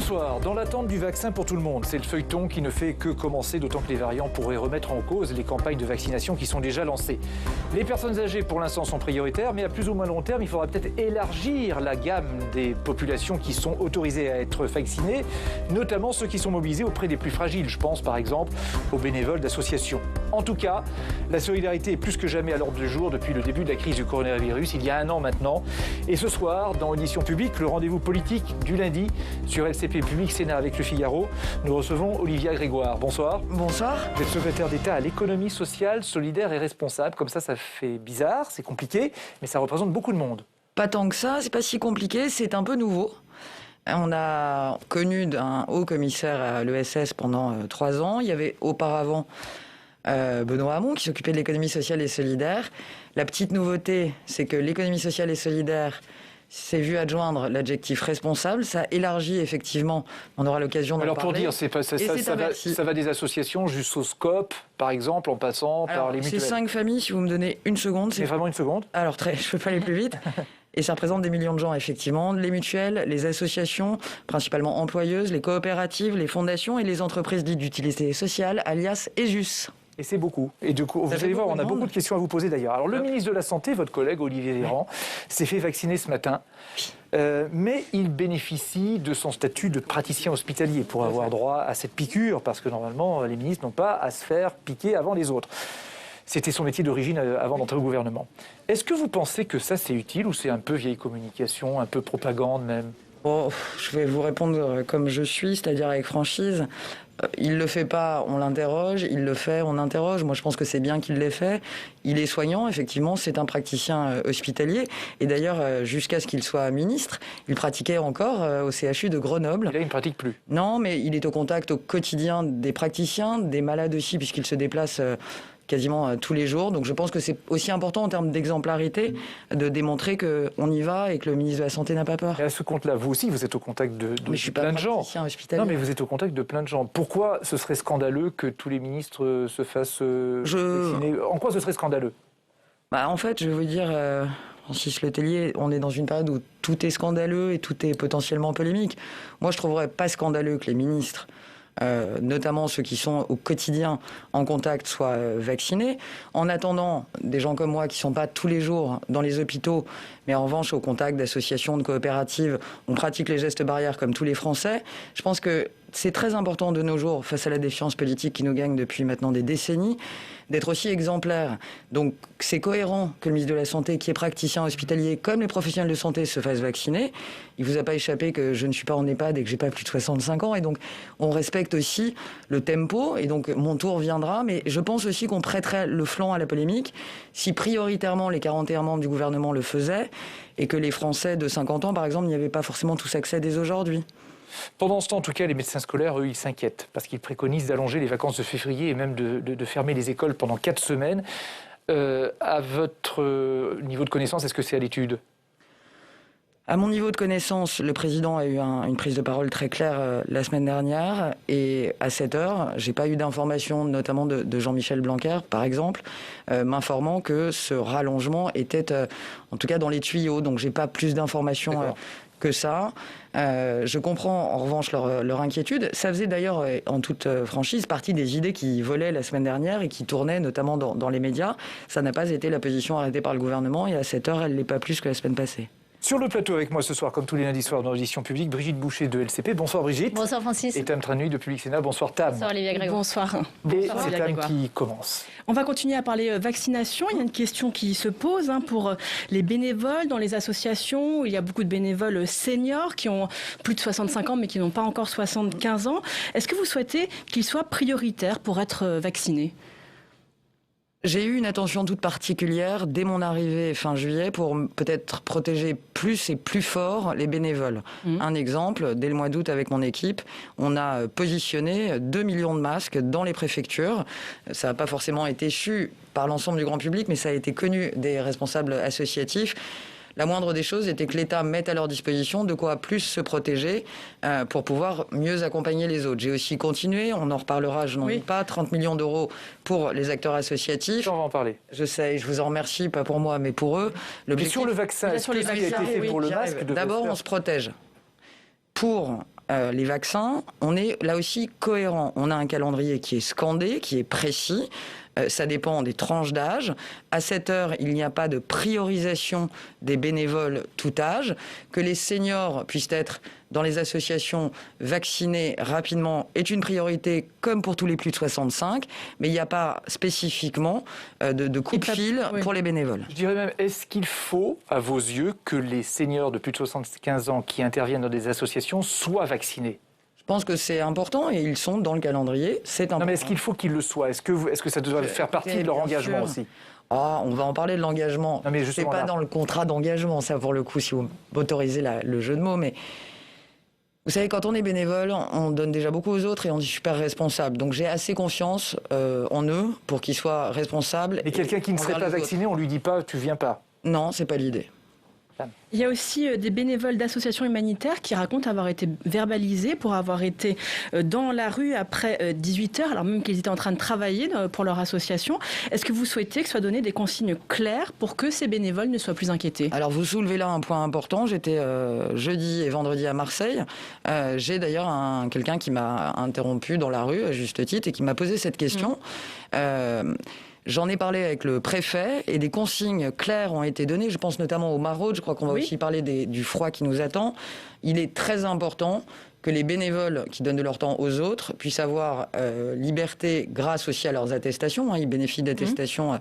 Bonsoir. Dans l'attente du vaccin pour tout le monde, c'est le feuilleton qui ne fait que commencer, d'autant que les variants pourraient remettre en cause les campagnes de vaccination qui sont déjà lancées. Les personnes âgées, pour l'instant, sont prioritaires, mais à plus ou moins long terme, il faudra peut-être élargir la gamme des populations qui sont autorisées à être vaccinées, notamment ceux qui sont mobilisés auprès des plus fragiles. Je pense par exemple aux bénévoles d'associations. En tout cas, la solidarité est plus que jamais à l'ordre du jour depuis le début de la crise du coronavirus, il y a un an maintenant. Et ce soir, dans Audition publique, le rendez-vous politique du lundi sur LCP Public Sénat avec Le Figaro, nous recevons Olivia Grégoire. Bonsoir. Bonsoir. Vous êtes secrétaire d'État à l'économie sociale, solidaire et responsable. Comme ça fait bizarre, c'est compliqué, mais ça représente beaucoup de monde. Pas tant que ça, c'est pas si compliqué, c'est un peu nouveau. On a connu un haut commissaire à l'ESS pendant 3 ans. Il y avait auparavant Benoît Hamon qui s'occupait de l'économie sociale et solidaire. La petite nouveauté, c'est que l'économie sociale et solidaire s'est vu adjoindre l'adjectif responsable. Ça élargit effectivement, on aura l'occasion d'en parler. Alors pour dire, ça va des associations jusqu'au SCOP, par exemple, en passant par les mutuelles. C'est 5 familles, si vous me donnez une seconde. C'est vraiment une seconde? Alors je ne peux pas aller plus vite. Et ça représente des millions de gens, effectivement. Les mutuelles, les associations, principalement employeuses, les coopératives, les fondations et les entreprises dites d'utilité sociale, alias ESUS. Et c'est beaucoup. Et du coup, vous allez voir, on a beaucoup de questions à vous poser d'ailleurs. Alors, le ministre de la Santé, votre collègue Olivier Véran, s'est fait vacciner ce matin. Mais il bénéficie de son statut de praticien hospitalier pour avoir droit à cette piqûre, parce que normalement, les ministres n'ont pas à se faire piquer avant les autres. C'était son métier d'origine avant d'entrer au gouvernement. Est-ce que vous pensez que ça, c'est utile ou c'est un peu vieille communication, un peu propagande même? Bon, je vais vous répondre comme je suis, c'est-à-dire avec franchise. Il ne le fait pas, on l'interroge. Il le fait, on interroge. Moi, je pense que c'est bien qu'il l'ait fait. Il est soignant, effectivement, c'est un praticien hospitalier. Et d'ailleurs, jusqu'à ce qu'il soit ministre, il pratiquait encore au CHU de Grenoble. Et là, il ne pratique plus? Non, mais il est au contact au quotidien des praticiens, des malades aussi, puisqu'il se déplace quasiment tous les jours. Donc je pense que c'est aussi important en termes d'exemplarité de démontrer qu'on y va et que le ministre de la Santé n'a pas peur. Et à ce compte-là, vous aussi, vous êtes au contact de plein de gens. Hospitalier. Non, mais vous êtes au contact de plein de gens. Pourquoi ce serait scandaleux que tous les ministres se fassent vacciner? En quoi ce serait scandaleux? En fait, je veux dire, Francis Letellier, on est dans une période où tout est scandaleux et tout est potentiellement polémique. Moi, je ne trouverais pas scandaleux que les ministres, notamment ceux qui sont au quotidien en contact, soient vaccinés. En attendant, des gens comme moi qui ne sont pas tous les jours dans les hôpitaux, mais en revanche au contact d'associations, de coopératives, on pratique les gestes barrières comme tous les Français. Je pense que c'est très important de nos jours, face à la défiance politique qui nous gagne depuis maintenant des décennies, d'être aussi exemplaire. Donc c'est cohérent que le ministre de la Santé, qui est praticien hospitalier, comme les professionnels de santé, se fasse vacciner. Il ne vous a pas échappé que je ne suis pas en EHPAD et que je n'ai pas plus de 65 ans. Et donc on respecte aussi le tempo. Et donc mon tour viendra. Mais je pense aussi qu'on prêterait le flanc à la polémique si prioritairement les 41 membres du gouvernement le faisaient et que les Français de 50 ans, par exemple, n'y avaient pas forcément tous accès dès aujourd'hui. Pendant ce temps, en tout cas, les médecins scolaires, eux, ils s'inquiètent parce qu'ils préconisent d'allonger les vacances de février et même de fermer les écoles pendant 4 semaines. À votre niveau de connaissance, est-ce que c'est à l'étude ? À mon niveau de connaissance, le président a eu une prise de parole très claire la semaine dernière et à 7h, j'ai pas eu d'informations, notamment de Jean-Michel Blanquer, par exemple, m'informant que ce rallongement était, en tout cas, dans les tuyaux. Donc j'ai pas plus d'informations que ça. Je comprends en revanche leur inquiétude. Ça faisait d'ailleurs, en toute franchise, partie des idées qui volaient la semaine dernière et qui tournaient notamment dans les médias. Ça n'a pas été la position arrêtée par le gouvernement et à 7h, elle ne l'est pas plus que la semaine passée. Sur le plateau avec moi ce soir, comme tous les lundis soirs dans l'audition publique, Brigitte Boucher de LCP. Bonsoir Brigitte. Bonsoir Francis. Et Tam Tranui de Public Sénat. Bonsoir Tam. Bonsoir Olivia Grégoire. Bonsoir. Et c'est Tam qui commence. On va continuer à parler vaccination. Il y a une question qui se pose pour les bénévoles dans les associations. Il y a beaucoup de bénévoles seniors qui ont plus de 65 ans mais qui n'ont pas encore 75 ans. Est-ce que vous souhaitez qu'ils soient prioritaires pour être vaccinés ? J'ai eu une attention toute particulière dès mon arrivée fin juillet pour peut-être protéger plus et plus fort les bénévoles. Un exemple, dès le mois d'août avec mon équipe, on a positionné 2 millions de masques dans les préfectures. Ça n'a pas forcément été su par l'ensemble du grand public, mais ça a été connu des responsables associatifs. La moindre des choses était que l'État mette à leur disposition de quoi plus se protéger pour pouvoir mieux accompagner les autres. J'ai aussi continué, on en reparlera, je n'en doute pas, 30 millions d'euros pour les acteurs associatifs. On va en parler. Je sais, je vous en remercie, pas pour moi, mais pour eux. Mais sur le vaccin, est-ce que ce qui a été fait pour le masque D'abord, on se protège. Pour les vaccins, on est là aussi cohérent. On a un calendrier qui est scandé, qui est précis. Ça dépend des tranches d'âge. À cette heure, il n'y a pas de priorisation des bénévoles tout âge. Que les seniors puissent être dans les associations vaccinés rapidement est une priorité, comme pour tous les plus de 65. Mais il n'y a pas spécifiquement de coup de fil pour les bénévoles. Je dirais même, est-ce qu'il faut, à vos yeux, que les seniors de plus de 75 ans qui interviennent dans des associations soient vaccinés ? Je pense que c'est important et ils sont dans le calendrier. C'est important. Non, mais est-ce qu'il faut qu'ils le soient ? Est-ce que ça doit faire partie de leur engagement aussi ? On va en parler de l'engagement. C'est pas dans le contrat d'engagement, ça, pour le coup, si vous m'autorisez le jeu de mots. Mais vous savez, quand on est bénévole, on donne déjà beaucoup aux autres et on est super responsable. Donc j'ai assez confiance en eux pour qu'ils soient responsables. Et quelqu'un qui ne serait pas vacciné, on lui dit pas, tu viens pas. Non, c'est pas l'idée. Il y a aussi des bénévoles d'associations humanitaires qui racontent avoir été verbalisés pour avoir été dans la rue après 18 heures, alors même qu'ils étaient en train de travailler pour leur association. Est-ce que vous souhaitez que soient données des consignes claires pour que ces bénévoles ne soient plus inquiétés ? Alors vous soulevez là un point important. J'étais jeudi et vendredi à Marseille. J'ai d'ailleurs quelqu'un qui m'a interrompu dans la rue, à juste titre, et qui m'a posé cette question. J'en ai parlé avec le préfet et des consignes claires ont été données. Je pense notamment aux maraudes. Je crois qu'on va aussi parler du froid qui nous attend. Il est très important que les bénévoles qui donnent de leur temps aux autres puissent avoir liberté grâce aussi à leurs attestations. Ils bénéficient d'attestations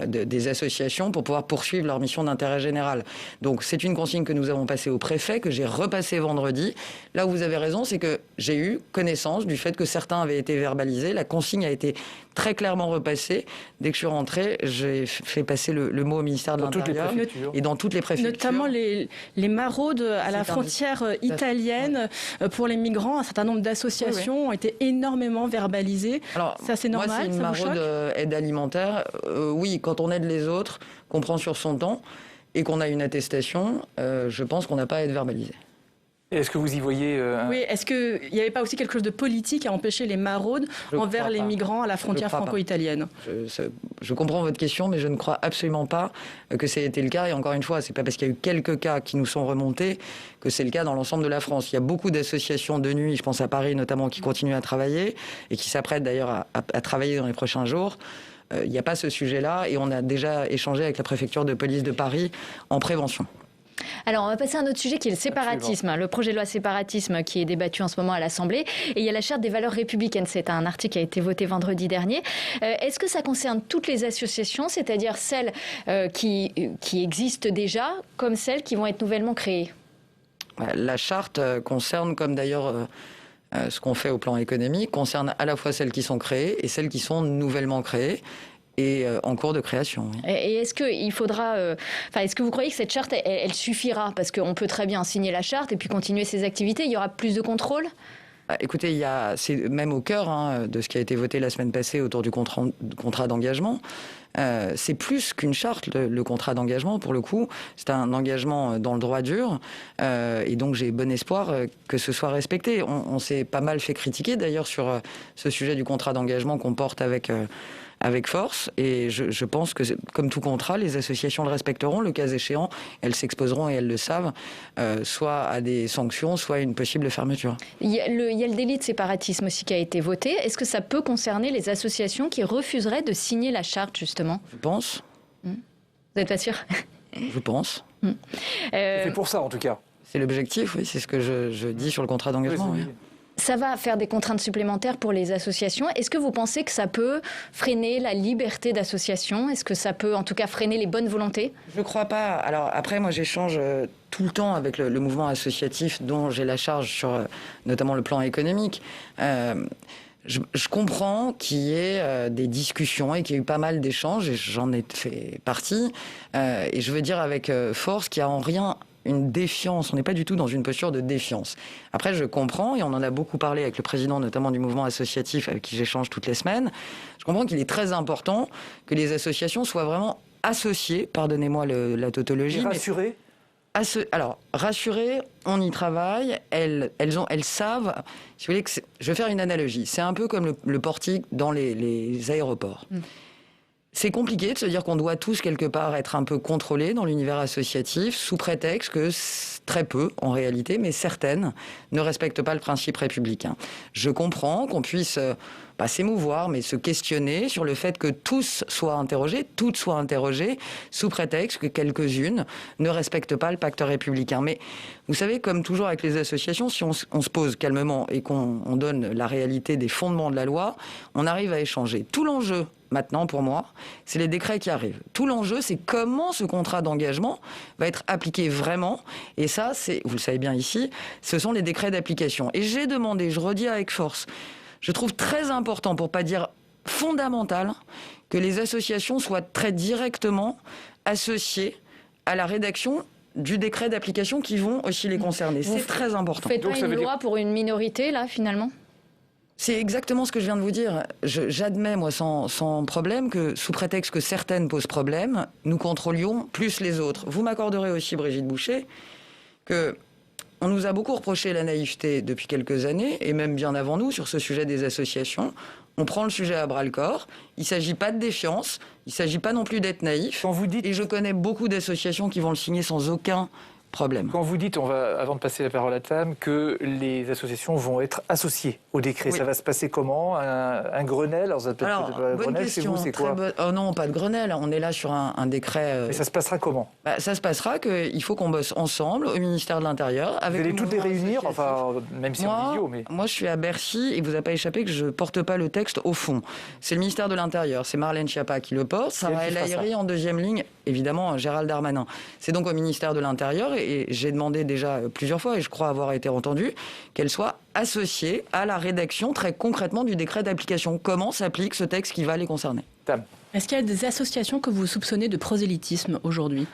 des associations pour pouvoir poursuivre leur mission d'intérêt général. Donc c'est une consigne que nous avons passée au préfet, que j'ai repassée vendredi. Là où vous avez raison, c'est que j'ai eu connaissance du fait que certains avaient été verbalisés. La consigne a été très clairement repassée. Dès que je suis rentré, j'ai fait passer le mot au ministère de l'Intérieur et dans toutes les préfectures. Notamment les maraudes à la frontière italienne. Pour les migrants, un certain nombre d'associations ont été énormément verbalisées. Alors, ça, c'est normal. Moi, c'est une maraude aide alimentaire. Oui, quand on aide les autres, qu'on prend sur son temps et qu'on a une attestation, je pense qu'on n'a pas à être verbalisé. Est-ce que vous y voyez... Oui, est-ce qu'il n'y avait pas aussi quelque chose de politique à empêcher les maraudes envers les migrants à la frontière franco-italienne ? Je comprends votre question, mais je ne crois absolument pas que ça ait été le cas. Et encore une fois, c'est pas parce qu'il y a eu quelques cas qui nous sont remontés que c'est le cas dans l'ensemble de la France. Il y a beaucoup d'associations de nuit, je pense à Paris notamment, qui continuent à travailler et qui s'apprêtent d'ailleurs à travailler dans les prochains jours. Il n'y a pas ce sujet-là et on a déjà échangé avec la préfecture de police de Paris en prévention. Alors, on va passer à un autre sujet qui est le séparatisme. Absolument. Le projet de loi séparatisme qui est débattu en ce moment à l'Assemblée. Et il y a la charte des valeurs républicaines. C'est un article qui a été voté vendredi dernier. Est-ce que ça concerne toutes les associations, c'est-à-dire celles qui existent déjà, comme celles qui vont être nouvellement créées ? La charte concerne, comme d'ailleurs ce qu'on fait au plan économique, concerne à la fois celles qui sont créées et celles qui sont nouvellement créées. Et en cours de création. Oui. Et est-ce qu'il faudra... est-ce que vous croyez que cette charte, elle suffira ? Parce qu'on peut très bien signer la charte et puis continuer ses activités. Il y aura plus de contrôle ? Écoutez, c'est même au cœur de ce qui a été voté la semaine passée autour du contrat d'engagement. C'est plus qu'une charte, le contrat d'engagement, pour le coup. C'est un engagement dans le droit dur. Et donc, j'ai bon espoir que ce soit respecté. On s'est pas mal fait critiquer, d'ailleurs, sur ce sujet du contrat d'engagement qu'on porte avec force. Et je pense que, comme tout contrat, les associations le respecteront. Le cas échéant, elles s'exposeront, et elles le savent, soit à des sanctions, soit à une possible fermeture. Il y a le délit de séparatisme aussi qui a été voté. Est-ce que ça peut concerner les associations qui refuseraient de signer la charte, justement ? Je pense. Vous n'êtes pas sûr ? Je pense. C'est pour ça, en tout cas. C'est l'objectif, oui. C'est ce que je dis sur le contrat d'engagement. Oui. Ça va faire des contraintes supplémentaires pour les associations. Est-ce que vous pensez que ça peut freiner la liberté d'association ? Est-ce que ça peut, en tout cas, freiner les bonnes volontés ? Je ne crois pas. Alors après, moi, j'échange tout le temps avec le mouvement associatif dont j'ai la charge sur notamment le plan économique. Je comprends qu'il y ait des discussions et qu'il y ait eu pas mal d'échanges, et j'en ai fait partie. Et je veux dire avec force qu'il n'y a en rien une défiance. On n'est pas du tout dans une posture de défiance. Après, je comprends, et on en a beaucoup parlé avec le président notamment du mouvement associatif avec qui j'échange toutes les semaines, je comprends qu'il est très important que les associations soient vraiment associées, pardonnez-moi la tautologie. Et rassurées ? Alors, rassurées, on y travaille, elles savent, si vous voulez, je vais faire une analogie, c'est un peu comme le portique dans les aéroports. C'est compliqué de se dire qu'on doit tous quelque part être un peu contrôlés dans l'univers associatif sous prétexte que très peu en réalité, mais certaines ne respectent pas le principe républicain. Je comprends qu'on puisse pas s'émouvoir, mais se questionner sur le fait que tous soient interrogés, toutes soient interrogées, sous prétexte que quelques-unes ne respectent pas le pacte républicain. Mais vous savez, comme toujours avec les associations, si on se pose calmement et qu'on donne la réalité des fondements de la loi, on arrive à échanger. Tout l'enjeu, maintenant, pour moi, c'est les décrets qui arrivent. Tout l'enjeu, c'est comment ce contrat d'engagement va être appliqué vraiment. Et ça, vous le savez bien ici, ce sont les décrets d'application. Et j'ai demandé, je redis avec force, je trouve très important, pour ne pas dire fondamental, que les associations soient très directement associées à la rédaction du décret d'application qui vont aussi les concerner. C'est très important. Vous faites pas une loi pour une minorité, là, finalement ? C'est exactement ce que je viens de vous dire. J'admets, moi, sans problème, que sous prétexte que certaines posent problème, nous contrôlions plus les autres. Vous m'accorderez aussi, Brigitte Boucher, que on nous a beaucoup reproché la naïveté depuis quelques années, et même bien avant nous, sur ce sujet des associations. On prend le sujet à bras-le-corps. Il ne s'agit pas de défiance, il ne s'agit pas non plus d'être naïf. Quand vous dites... Et je connais beaucoup d'associations qui vont le signer sans aucun problème. Quand vous dites, avant de passer la parole à Tam, que les associations vont être associées au décret, oui. Ça va se passer comment ? Un Grenelle ? Alors, ça Alors bonne Grenelle, question. C'est quoi ? Oh non, pas de Grenelle. On est là sur un décret... Mais ça se passera comment ? Ça se passera qu'il faut qu'on bosse ensemble au ministère de l'Intérieur. Vous allez toutes les réunir, enfin, même si en vidéo, mais... Moi, je suis à Bercy et il ne vous a pas échappé que je ne porte pas le texte au fond. C'est le ministère de l'Intérieur. C'est Marlène Schiappa qui le porte. Sarah El Haïry en deuxième ligne. Évidemment, Gérald Darmanin. C'est donc au ministère de l'Intérieur et j'ai demandé déjà plusieurs fois, et je crois avoir été entendue, qu'elle soit associée à la rédaction très concrètement du décret d'application. Comment s'applique ce texte qui va les concerner ? Tam. Est-ce qu'il y a des associations que vous soupçonnez de prosélytisme aujourd'hui ?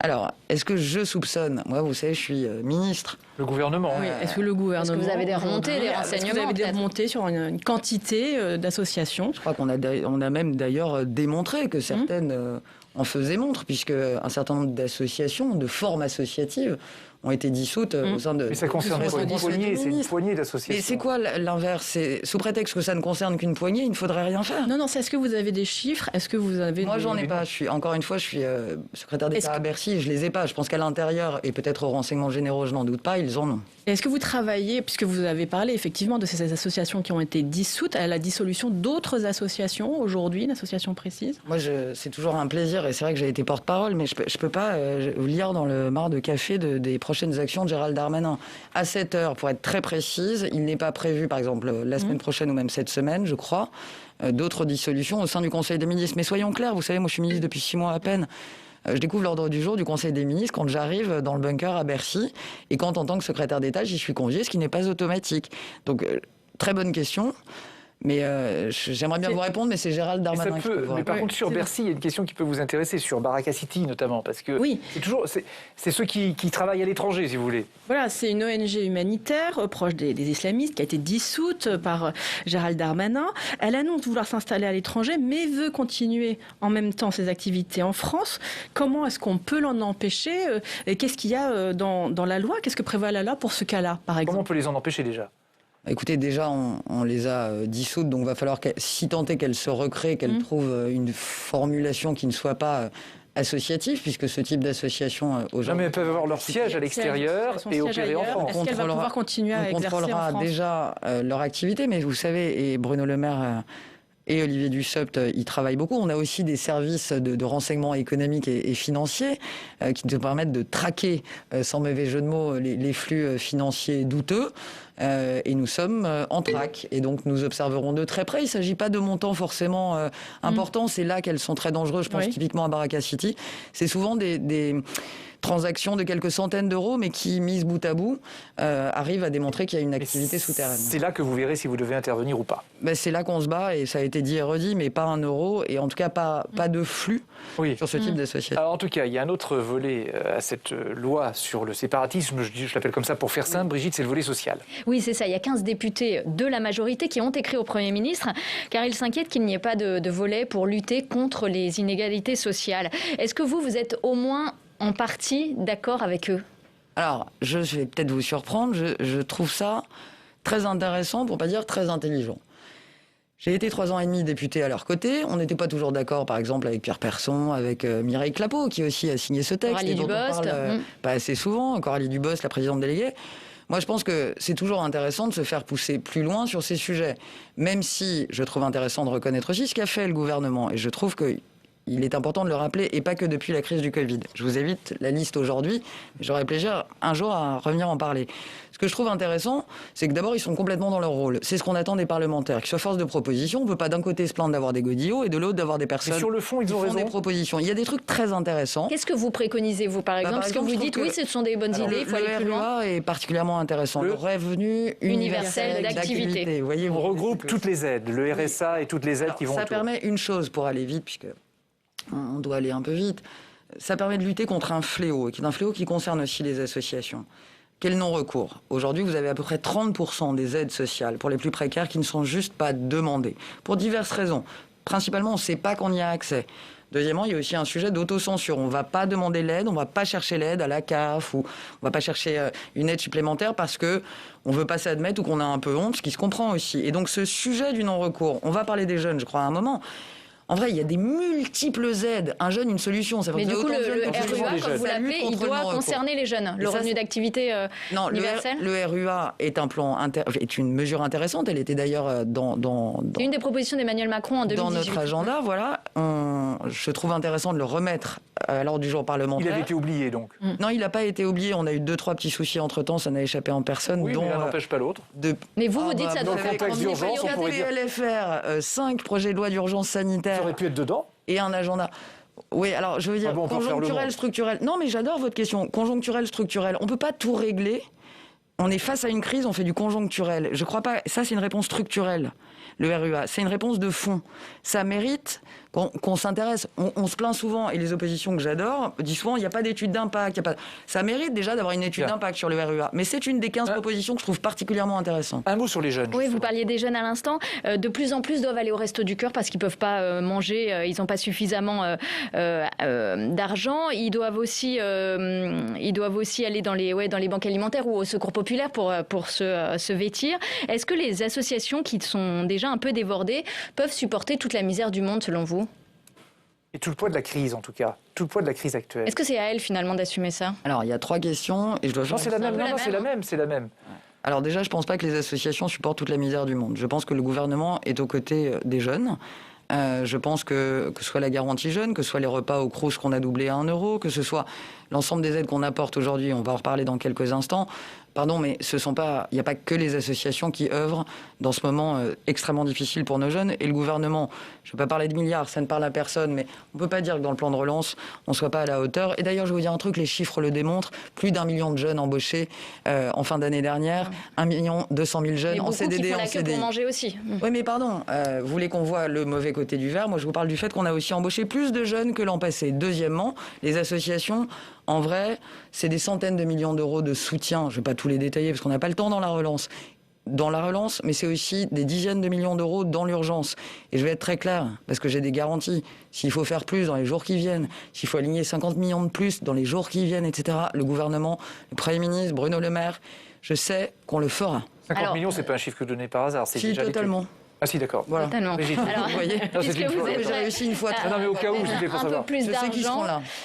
Alors, est-ce que je soupçonne ? Moi, vous savez, je suis ministre. Le gouvernement. Oui. Est-ce que le gouvernement... Est-ce que vous avez des remontées, des renseignements ? Est-ce que vous avez des remontées sur une quantité d'associations ? Je crois qu'on a même d'ailleurs démontré que certaines en faisaient montre, puisque un certain nombre d'associations, de formes associatives, ont été dissoutes au sein de... Mais ça concerne quoi ? C'est une poignée d'associations. Et c'est quoi l'inverse ? Sous prétexte que ça ne concerne qu'une poignée, il ne faudrait rien faire. Non, c'est est-ce que vous avez des chiffres ? Est-ce que vous avez... Moi, j'en ai pas. Encore une fois, je suis secrétaire d'État à Bercy, je les ai pas. Je pense qu'à l'intérieur, et peut-être aux renseignements généraux, je n'en doute pas, ils en ont. Est-ce que vous travaillez, puisque vous avez parlé effectivement de ces associations qui ont été dissoutes, à la dissolution d'autres associations aujourd'hui, une association précise ? Moi, c'est toujours un plaisir, et c'est vrai que j'ai été porte-parole, mais je peux pas lire dans le marc de café des prochaines actions de Gérald Darmanin. À 7h, pour être très précise, il n'est pas prévu, par exemple, la semaine prochaine ou même cette semaine, je crois, d'autres dissolutions au sein du Conseil des ministres. Mais soyons clairs, vous savez, moi je suis ministre depuis 6 mois à peine. Je découvre l'ordre du jour du Conseil des ministres quand j'arrive dans le bunker à Bercy et quand, en tant que secrétaire d'État, j'y suis conviée, ce qui n'est pas automatique. Donc, très bonne question. Mais j'aimerais bien vous répondre, mais c'est Gérald Darmanin qui peut vous répondre. Mais par contre, sur Bercy, il y a une question qui peut vous intéresser, sur Baraka City notamment, parce que c'est ceux qui travaillent à l'étranger, si vous voulez. Voilà, c'est une ONG humanitaire proche des islamistes qui a été dissoute par Gérald Darmanin. Elle annonce vouloir s'installer à l'étranger, mais veut continuer en même temps ses activités en France. Comment est-ce qu'on peut l'en empêcher ? Et qu'est-ce qu'il y a dans la loi ? Qu'est-ce que prévoit la loi pour ce cas-là, par exemple ? Comment on peut les en empêcher déjà ? Écoutez, déjà, on les a dissoutes, donc il va falloir, si tant est qu'elles se recréent, qu'elles trouvent une formulation qui ne soit pas associative, puisque ce type d'association aujourd'hui... Mais elles peuvent avoir leur siège à l'extérieur et opérer en France. Est-ce qu'elle va pouvoir continuer à exercer en France ? On contrôlera déjà leur activité, mais vous savez, et Bruno Le Maire... et Olivier Dussopt, ils travaillent beaucoup. On a aussi des services de renseignement économique et financier qui nous permettent de traquer, sans mauvais jeu de mots, les flux financiers douteux. Et nous sommes en traque. Et donc, nous observerons de très près. Il ne s'agit pas de montants forcément importants. C'est là qu'elles sont très dangereuses. Je pense typiquement à Baraka City. C'est souvent des transactions de quelques centaines d'euros, mais qui, mises bout à bout, arrivent à démontrer qu'il y a une activité souterraine. C'est là que vous verrez si vous devez intervenir ou pas. C'est là qu'on se bat, et ça a été dit et redit, mais pas 1 euro, et en tout cas pas de flux sur ce type d'association. Alors en tout cas, il y a un autre volet à cette loi sur le séparatisme, je l'appelle comme ça pour faire simple, Brigitte, c'est le volet social. Oui, c'est ça. Il y a 15 députés de la majorité qui ont écrit au Premier ministre, car ils s'inquiètent qu'il n'y ait pas de volet pour lutter contre les inégalités sociales. Est-ce que vous êtes au moins en partie d'accord avec eux ? Alors, je vais peut-être vous surprendre, je trouve ça très intéressant, pour ne pas dire très intelligent. J'ai été 3 ans et demi député à leur côté. On n'était pas toujours d'accord, par exemple, avec Pierre Persson, avec Mireille Clapeau, qui aussi a signé ce texte. Coralie et dont Dubost. on parle pas assez souvent. Coralie Dubost, la présidente déléguée. Moi, je pense que c'est toujours intéressant de se faire pousser plus loin sur ces sujets. Même si je trouve intéressant de reconnaître aussi ce qu'a fait le gouvernement. Et je trouve qu'il est important de le rappeler, et pas que depuis la crise du Covid. Je vous évite la liste aujourd'hui. J'aurai plaisir un jour à revenir en parler. Ce que je trouve intéressant, c'est que d'abord, ils sont complètement dans leur rôle. C'est ce qu'on attend des parlementaires, qu'ils soient force de proposition. On ne peut pas d'un côté se plaindre d'avoir des godillots et de l'autre d'avoir des personnes sur le fond, ils qui ont font raison. des propositions. Il y a des trucs très intéressants. Qu'est-ce que vous préconisez, vous, par exemple? Parce que vous dites, oui, ce sont des bonnes idées, il faut aller plus loin. Le RUA est particulièrement intéressant. Le revenu universel d'activité. Vous voyez, On regroupe toutes les aides, le RSA et toutes les aides qui vont Ça autour. permet une chose pour aller vite, puisque on doit aller un peu vite. Ça permet de lutter contre un fléau, et qui est un fléau qui concerne aussi les associations. Quel non-recours? Aujourd'hui, vous avez à peu près 30% des aides sociales pour les plus précaires qui ne sont juste pas demandées, pour diverses raisons. Principalement, on ne sait pas qu'on y a accès. Deuxièmement, il y a aussi un sujet d'autocensure. On ne va pas demander l'aide, on ne va pas chercher l'aide à la CAF, ou on ne va pas chercher une aide supplémentaire parce qu'on ne veut pas s'admettre ou qu'on a un peu honte, ce qui se comprend aussi. Et donc ce sujet du non-recours, on va parler des jeunes, je crois, à un moment. En vrai, il y a des multiples aides. Un jeune, une solution. Ça Mais du coup, le RUA, comme vous l'appelez, il doit concerner les jeunes. Le revenu d'activité universel. Le RUA est une mesure intéressante. Elle était d'ailleurs C'est une des propositions d'Emmanuel Macron en 2018. Dans notre agenda, voilà. Je trouve intéressant de le remettre à l'ordre du jour parlementaire. Il avait été oublié, donc. Non, il n'a pas été oublié. On a eu 2-3 petits soucis entre-temps. Ça n'a échappé en personne. Oui, dont, mais l'un n'empêche pas l'autre. Mais vous dites ça dans le contexte d'urgence, on pourrait dire... LFR, 5 projets de loi d'urgence sanitaire. Ça aurait pu être dedans. Et un agenda. Oui, alors je veux dire, conjoncturel, structurel. Non, mais j'adore votre question. Conjoncturel, structurel. On ne peut pas tout régler. On est face à une crise, on fait du conjoncturel. Je ne crois pas. Ça, c'est une réponse structurelle, le RUA. C'est une réponse de fond. Ça mérite qu'on s'intéresse. On se plaint souvent, et les oppositions que j'adore disent souvent il n'y a pas d'étude d'impact. Ça mérite déjà d'avoir une étude d'impact sur le RUA. Mais c'est une des 15 propositions que je trouve particulièrement intérestes. Un mot sur les jeunes. Oui, vous parliez des jeunes à l'instant. De plus en plus doivent aller au Resto du Cœur parce qu'ils ne peuvent pas manger. Ils n'ont pas suffisamment d'argent. Ils doivent aussi aller dans les banques alimentaires ou au Secours populaire pour se vêtir. Est-ce que les associations qui sont déjà un peu débordées peuvent supporter toute la misère du monde, selon vous? Et tout le poids de la crise, en tout cas. Tout le poids de la crise actuelle. Est-ce que c'est à elle, finalement, d'assumer ça? Alors, il y a 3 questions. Et je dois non, c'est la même. Non, c'est la même. Alors déjà, je ne pense pas que les associations supportent toute la misère du monde. Je pense que le gouvernement est aux côtés des jeunes. Je pense que ce soit la garantie jeune, que ce soit les repas au Crous qu'on a doublé à 1 euro, que ce soit l'ensemble des aides qu'on apporte aujourd'hui, on va en reparler dans quelques instants. Pardon, mais il n'y a pas que les associations qui œuvrent dans ce moment extrêmement difficile pour nos jeunes. Et le gouvernement, je ne vais pas parler de milliards, ça ne parle à personne, mais on ne peut pas dire que dans le plan de relance, on ne soit pas à la hauteur. Et d'ailleurs, je vais vous dire un truc, les chiffres le démontrent. Plus d'1 million de jeunes embauchés en fin d'année dernière, 1 200 000 jeunes en CDD, en CDI. Pour manger aussi. Oui, mais pardon, vous voulez qu'on voit le mauvais côté du verre? Moi, je vous parle du fait qu'on a aussi embauché plus de jeunes que l'an passé. Deuxièmement, les associations, en vrai, c'est des centaines de millions d'euros de soutien. Je ne vais pas tous les détailler parce qu'on n'a pas le temps dans la relance. Mais c'est aussi des dizaines de millions d'euros dans l'urgence. Et je vais être très clair, parce que j'ai des garanties. S'il faut faire plus dans les jours qui viennent, s'il faut aligner 50 millions de plus dans les jours qui viennent, etc., le gouvernement, le Premier ministre, Bruno Le Maire, je sais qu'on le fera. 50 millions, c'est pas un chiffre que vous donnez par hasard. Si, totalement. Ah si, d'accord. Voilà. Totalement. Alors, vous voyez, puisque vous êtes j'ai réussi une fois. Non, mais au cas où, c'était pour savoir. Un peu plus d'argent.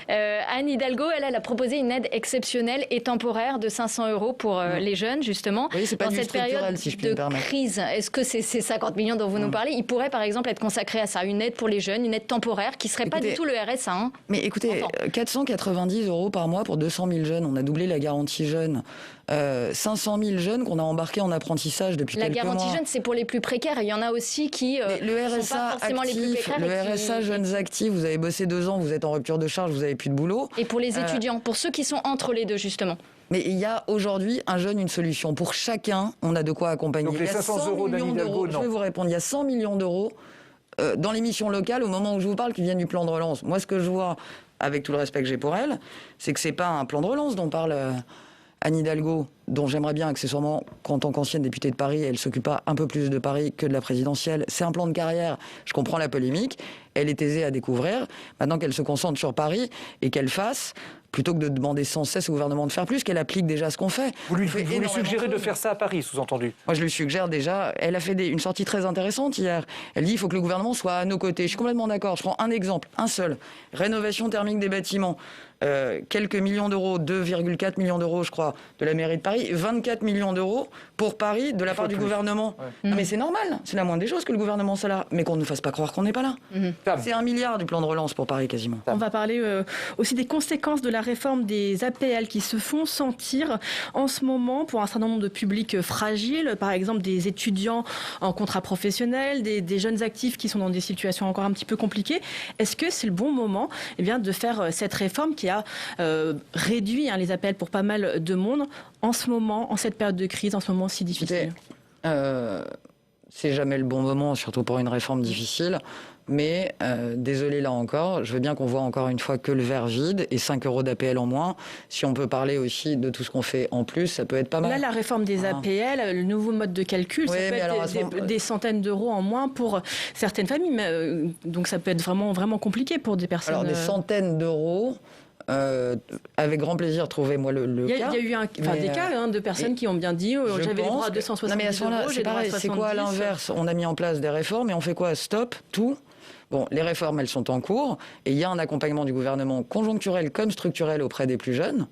Anne Hidalgo, elle a proposé une aide exceptionnelle et temporaire de 500 € pour les jeunes, justement. Oui, c'est pas dans cette période si je puis me permettre. De crise. Est-ce que ces 50 millions dont vous nous parlez, ils pourraient par exemple être consacrés à ça, une aide pour les jeunes, une aide temporaire qui serait pas du tout le RSA. Hein. Mais écoutez, 490 € par mois pour 200 000 jeunes. On a doublé la garantie jeune. 500 000 jeunes qu'on a embarqués en apprentissage depuis quelques mois. La garantie jeune, c'est pour les plus précaires. Il y en a aussi qui le RSA sont pas forcément actif, les plus précaires. Le RSA jeunes actifs, vous avez bossé 2 ans, vous êtes en rupture de charge, vous n'avez plus de boulot. Et pour les étudiants, pour ceux qui sont entre les deux, justement. Mais il y a aujourd'hui un jeune, une solution. Pour chacun, on a de quoi accompagner. Donc les 500 € d'Anne Hidalgo, non. Je vais vous répondre, il y a 100 millions d'euros dans les missions locales, au moment où je vous parle, qui viennent du plan de relance. Moi, ce que je vois, avec tout le respect que j'ai pour elle, c'est que ce n'est pas un plan de relance dont parle Anne Hidalgo. dont j'aimerais bien accessoirement qu'en tant qu'ancienne députée de Paris, elle s'occupe pas un peu plus de Paris que de la présidentielle. C'est un plan de carrière, je comprends la polémique, elle est aisée à découvrir. Maintenant qu'elle se concentre sur Paris et qu'elle fasse, plutôt que de demander sans cesse au gouvernement de faire plus, qu'elle applique déjà ce qu'on fait. Vous lui suggérez de faire ça à Paris, sous-entendu? Moi, je lui suggère déjà, elle a fait une sortie très intéressante hier. Elle dit il faut que le gouvernement soit à nos côtés. Je suis complètement d'accord. Je prends un exemple, un seul. Rénovation thermique des bâtiments. Quelques millions d'euros, 2,4 millions d'euros, je crois, de la mairie de Paris, 24 millions d'euros pour Paris de la part du gouvernement. Ouais. Non, mais c'est normal, c'est la moindre des choses que le gouvernement soit là, mais qu'on ne nous fasse pas croire qu'on n'est pas là. C'est 1 milliard du plan de relance pour Paris quasiment. On va parler aussi des conséquences de la réforme des APL qui se font sentir en ce moment pour un certain nombre de publics fragiles, par exemple des étudiants en contrat professionnel, des jeunes actifs qui sont dans des situations encore un petit peu compliquées. Est-ce que c'est le bon moment de faire cette réforme qui a réduit les APL pour pas mal de monde en ce moment, en cette période de crise, en ce moment si difficile? C'est jamais le bon moment, surtout pour une réforme difficile. Mais désolé là encore, je veux bien qu'on voit encore une fois que le verre vide et 5 euros d'APL en moins. Si on peut parler aussi de tout ce qu'on fait en plus, ça peut être pas mal. Là, la réforme des APL, le nouveau mode de calcul, ça peut être des centaines d'euros en moins pour certaines familles. Mais, donc ça peut être vraiment, vraiment compliqué pour des personnes. Alors des centaines d'euros... avec grand plaisir, trouvez-moi le cas. Il y a eu des cas de personnes qui ont bien dit j'avais les droits à 270 euros. Non, mais à ce moment-là, c'est pareil, c'est quoi à l'inverse? On a mis en place des réformes et on fait quoi? Stop, tout. Bon, les réformes, elles sont en cours et il y a un accompagnement du gouvernement conjoncturel comme structurel auprès des plus jeunes.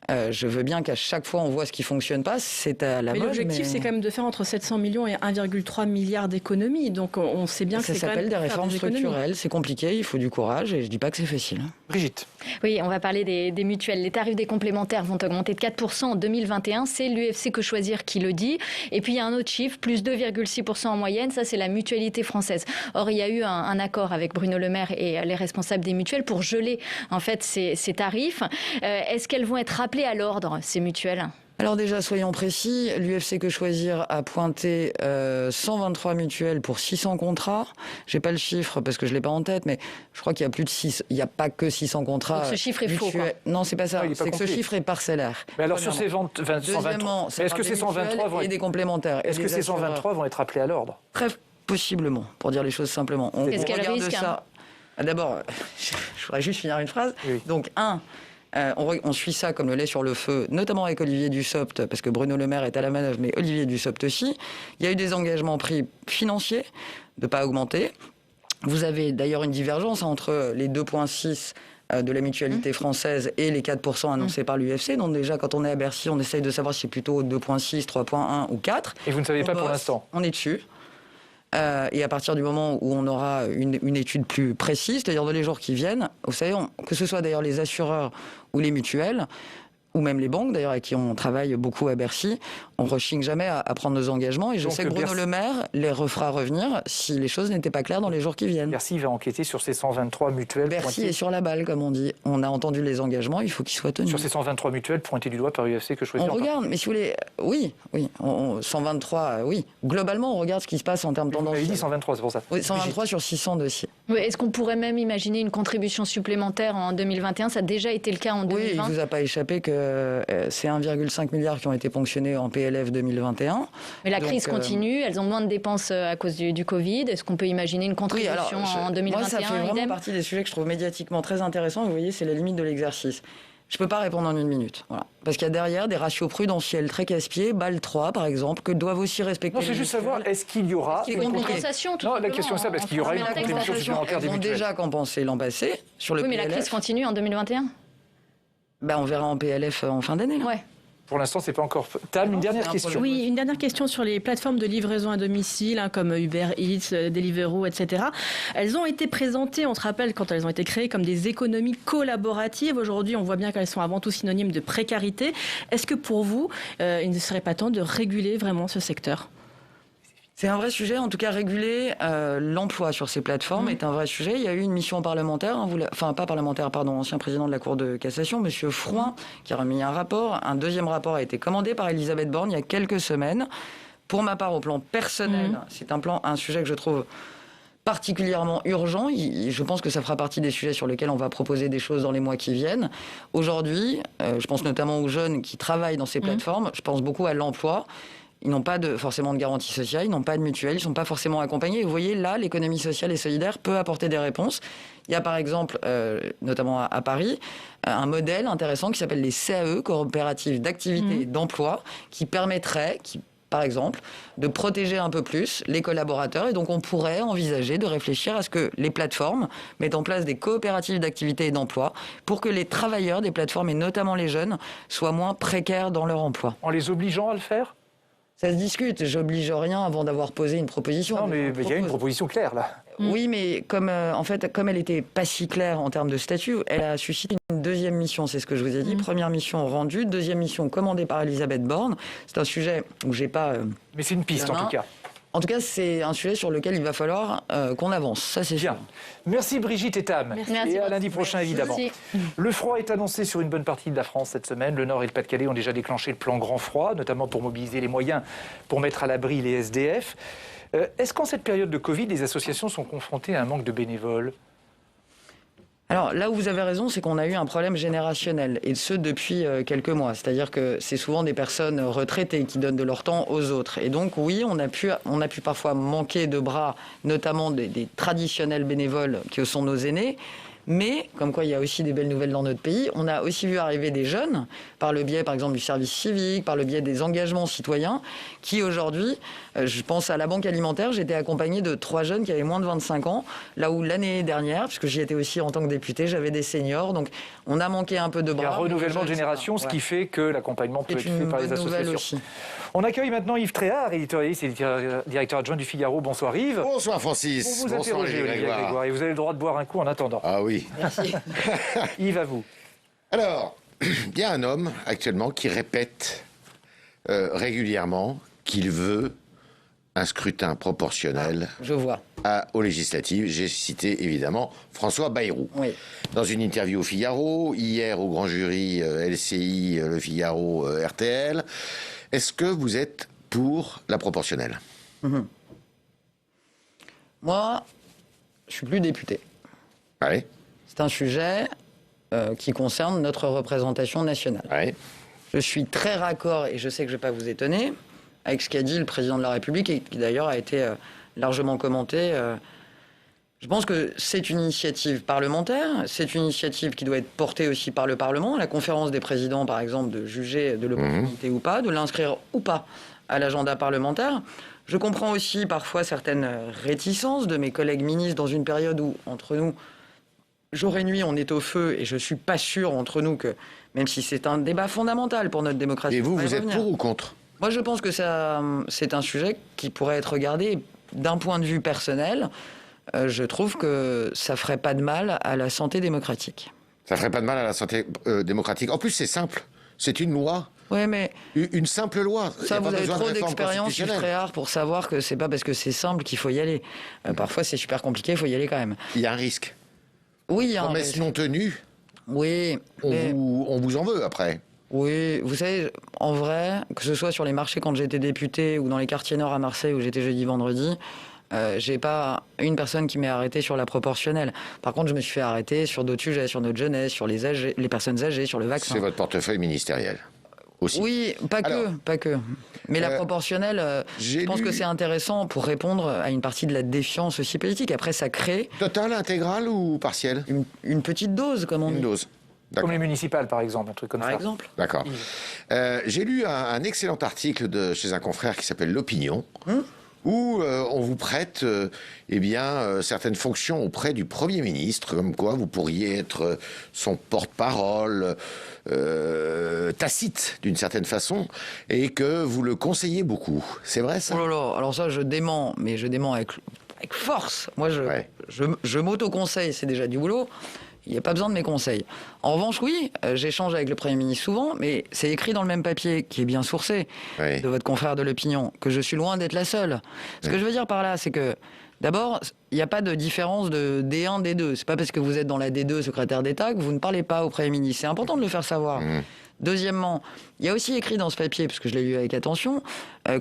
Je veux bien qu'à chaque fois on voit ce qui ne fonctionne pas, c'est à la mode. L'objectif, c'est quand même de faire entre 700 millions et 1,3 milliard d'économies. Donc on sait bien que c'est ça s'appelle des réformes structurelles. C'est compliqué, il faut du courage et je ne dis pas que c'est facile. Brigitte. Oui, on va parler des mutuelles. Les tarifs des complémentaires vont augmenter de 4% en 2021. C'est l'UFC Que Choisir qui le dit. Et puis il y a un autre chiffre, plus 2,6% en moyenne. Ça, c'est la mutualité française. Or, il y a eu un accord avec Bruno Le Maire et les responsables des mutuelles pour geler en fait ces tarifs. Est-ce qu'elles vont être rappelées à l'ordre, ces mutuelles? Alors déjà, soyons précis, l'UFC Que Choisir a pointé 123 mutuelles pour 600 contrats. J'ai pas le chiffre parce que je l'ai pas en tête, mais je crois qu'il y a plus de 6. Il n'y a pas que 600 contrats. Donc ce chiffre est faux, quoi. Non, c'est pas ça. C'est que ce chiffre est parcellaire. Mais alors sur ces 123, est-ce que ces 123 vont être des complémentaires? Est-ce que ces 123 vont être appelés à l'ordre? Très possiblement, pour dire les choses simplement. Qu'est-ce qu'elle risque ça. D'abord, je voudrais juste finir une phrase. Oui. Donc on suit ça comme le lait sur le feu, notamment avec Olivier Dussopt, parce que Bruno Le Maire est à la manœuvre, mais Olivier Dussopt aussi. Il y a eu des engagements pris financiers de ne pas augmenter. Vous avez d'ailleurs une divergence entre les 2,6 de la mutualité française et les 4% annoncés par l'UFC. Donc déjà, quand on est à Bercy, on essaye de savoir si c'est plutôt 2,6, 3,1 ou 4. Et vous ne savez pas pour l'instant? On est dessus. Et à partir du moment où on aura une étude plus précise, c'est-à-dire dans les jours qui viennent, vous savez, que ce soit d'ailleurs les assureurs ou les mutuelles, ou même les banques, d'ailleurs, avec qui on travaille beaucoup à Bercy, on ne rechigne jamais à prendre nos engagements. Et je sais que Bruno Le Maire les refera revenir si les choses n'étaient pas claires dans les jours qui viennent. Bercy va enquêter sur ces 123 mutuelles. Bercy est sur la balle, comme on dit. On a entendu les engagements, il faut qu'ils soient tenus. Sur ces 123 mutuelles pointées du doigt par l'UFC Que Choisir. On regarde, mais si vous voulez, oui. 123, oui. Globalement, on regarde ce qui se passe en termes de tendance. Vous avez dit 123, c'est pour ça. Oui, 123 sur 600 dossiers. Oui, est-ce qu'on pourrait même imaginer une contribution supplémentaire en 2021? Ça a déjà été le cas en 2020. Oui, il ne vous a pas échappé que c'est 1,5 milliard qui ont été ponctionnés en PLF 2021. Mais la crise continue, elles ont moins de dépenses à cause du Covid. Est-ce qu'on peut imaginer une contribution en 2021? Moi, ça fait vraiment partie des sujets que je trouve médiatiquement très intéressants. Vous voyez, c'est la limite de l'exercice. Je ne peux pas répondre en une minute. Voilà. Parce qu'il y a derrière des ratios prudentiels très casse-pieds, BAL 3 par exemple, que doivent aussi respecter. Non, c'est juste savoir, est-ce qu'il y aura une compensation? Non, la question est simple, est-ce qu'il y aura une contribution supplémentaire des mutuelles? Elles ont déjà compensé l'an passé sur le PLF. Oui, mais la crise continue en 2021. On verra en PLF en fin d'année. Ouais. Pour l'instant, c'est pas encore. Tam, une dernière question. Oui, une dernière question sur les plateformes de livraison à domicile, comme Uber Eats, Deliveroo, etc. Elles ont été présentées, on se rappelle, quand elles ont été créées, comme des économies collaboratives. Aujourd'hui, on voit bien qu'elles sont avant tout synonymes de précarité. Est-ce que pour vous, il ne serait pas temps de réguler vraiment ce secteur ? C'est un vrai sujet, en tout cas réguler l'emploi sur ces plateformes est un vrai sujet. Il y a eu une mission parlementaire, ancien président de la Cour de cassation, Monsieur Frouin, qui a remis un rapport. Un deuxième rapport a été commandé par Elisabeth Borne il y a quelques semaines. Pour ma part, au plan personnel, c'est un sujet que je trouve particulièrement urgent. Je pense que ça fera partie des sujets sur lesquels on va proposer des choses dans les mois qui viennent. Aujourd'hui, je pense notamment aux jeunes qui travaillent dans ces plateformes. Je pense beaucoup à l'emploi. Ils n'ont pas forcément de garantie sociale, ils n'ont pas de mutuelle, ils ne sont pas forcément accompagnés. Et vous voyez, là, l'économie sociale et solidaire peut apporter des réponses. Il y a par exemple, notamment à Paris, un modèle intéressant qui s'appelle les CAE, coopératives d'activité et d'emploi, qui permettrait, par exemple, de protéger un peu plus les collaborateurs. Et donc, on pourrait envisager de réfléchir à ce que les plateformes mettent en place des coopératives d'activité et d'emploi pour que les travailleurs des plateformes, et notamment les jeunes, soient moins précaires dans leur emploi. En les obligeant à le faire ? Ça se discute. J'oblige rien avant d'avoir posé une proposition. Non, mais il y a une proposition claire, là. Oui, mais comme elle n'était pas si claire en termes de statut, elle a suscité une deuxième mission, c'est ce que je vous ai dit. Première mission rendue, deuxième mission commandée par Elisabeth Borne. C'est un sujet où j'ai pas... mais c'est une piste, en tout cas. En tout cas, c'est un sujet sur lequel il va falloir qu'on avance. Ça, c'est sûr. Merci Brigitte et Tam. Merci. Et à lundi prochain, évidemment. Merci. Le froid est annoncé sur une bonne partie de la France cette semaine. Le Nord et le Pas-de-Calais ont déjà déclenché le plan grand froid, notamment pour mobiliser les moyens pour mettre à l'abri les SDF. Est-ce qu'en cette période de Covid, les associations sont confrontées à un manque de bénévoles ? Alors là où vous avez raison, c'est qu'on a eu un problème générationnel, et ce depuis quelques mois. C'est-à-dire que c'est souvent des personnes retraitées qui donnent de leur temps aux autres. Et donc oui, on a pu parfois manquer de bras, notamment des traditionnels bénévoles qui sont nos aînés. Mais, comme quoi il y a aussi des belles nouvelles dans notre pays, on a aussi vu arriver des jeunes, par le biais par exemple du service civique, par le biais des engagements citoyens, qui aujourd'hui, je pense à la Banque Alimentaire, j'étais accompagné de 3 jeunes qui avaient moins de 25 ans, là où l'année dernière, puisque j'y étais aussi en tant que député, j'avais des seniors, donc on a manqué un peu de bras. Il y a un renouvellement de génération, ce qui fait que l'accompagnement peut être fait par les associations. Aussi. On accueille maintenant Yves Tréhard, éditorialiste et directeur adjoint du Figaro. Bonsoir Yves. Bonsoir Francis. Vous Bonsoir interrogez Olivier Grégoire et vous avez le droit de boire un coup en attendant. Ah oui. Merci. Yves, à vous. Alors, il y a un homme actuellement qui répète régulièrement qu'il veut un scrutin proportionnel Je vois. aux législatives. J'ai cité évidemment François Bayrou. Oui. Dans une interview au Figaro, hier au grand jury LCI, Le Figaro, RTL, est-ce que vous êtes pour la proportionnelle ? Moi, je suis plus député. Oui. C'est un sujet qui concerne notre représentation nationale. Oui. Je suis très raccord, et je sais que je ne vais pas vous étonner, avec ce qu'a dit le président de la République, et qui d'ailleurs a été largement commenté. Je pense que c'est une initiative parlementaire, c'est une initiative qui doit être portée aussi par le Parlement, la conférence des présidents, par exemple, de juger de l'opportunité ou pas, de l'inscrire ou pas à l'agenda parlementaire. Je comprends aussi parfois certaines réticences de mes collègues ministres dans une période où, entre nous, jour et nuit, on est au feu, et je ne suis pas sûr, entre nous, que, même si c'est un débat fondamental pour notre démocratie... Et vous êtes pour ou contre ? Moi, je pense que c'est un sujet qui pourrait être regardé d'un point de vue personnel. Je trouve que ça ferait pas de mal à la santé démocratique. Ça ferait pas de mal à la santé démocratique. En plus, c'est simple. C'est une loi. Oui, mais... Une simple loi. Ça, vous avez trop d'expérience, Yves Tréhard, pour savoir que c'est pas parce que c'est simple qu'il faut y aller. Parfois, c'est super compliqué, il faut y aller quand même. Il y a un risque. Oui, il y a un promesse risque. non tenue. Oui. On vous en veut après. Oui, vous savez, en vrai, que ce soit sur les marchés quand j'étais député ou dans les quartiers nord à Marseille où j'étais jeudi, vendredi, j'ai pas une personne qui m'est arrêtée sur la proportionnelle. Par contre, je me suis fait arrêter sur d'autres sujets, sur notre jeunesse, sur les personnes âgées, sur le vaccin. C'est votre portefeuille ministériel aussi. Oui, pas que. Mais la proportionnelle, je pense que c'est intéressant pour répondre à une partie de la défiance aussi politique. Après, ça crée... Totale, intégrale ou partielle ? Une petite dose, comme on dit. Une dose. Comme les municipales, par exemple, un truc comme ça. Par exemple. D'accord. J'ai lu un excellent article chez un confrère qui s'appelle L'Opinion, où on vous prête certaines fonctions auprès du Premier ministre, comme quoi vous pourriez être son porte-parole, tacite d'une certaine façon, et que vous le conseillez beaucoup. C'est vrai ça ? Oh là là, alors ça je dément, mais je dément avec force. Moi je m'auto-conseille, c'est déjà du boulot. Il n'y a pas besoin de mes conseils. En revanche, oui, j'échange avec le Premier ministre souvent, mais c'est écrit dans le même papier, qui est bien sourcé, de votre confrère de l'Opinion, que je suis loin d'être la seule. Ce que je veux dire par là, c'est que D'abord, il n'y a pas de différence de D1, D2. C'est pas parce que vous êtes dans la D2, secrétaire d'État, que vous ne parlez pas au Premier ministre. C'est important de le faire savoir. Deuxièmement, il y a aussi écrit dans ce papier, parce que je l'ai lu avec attention,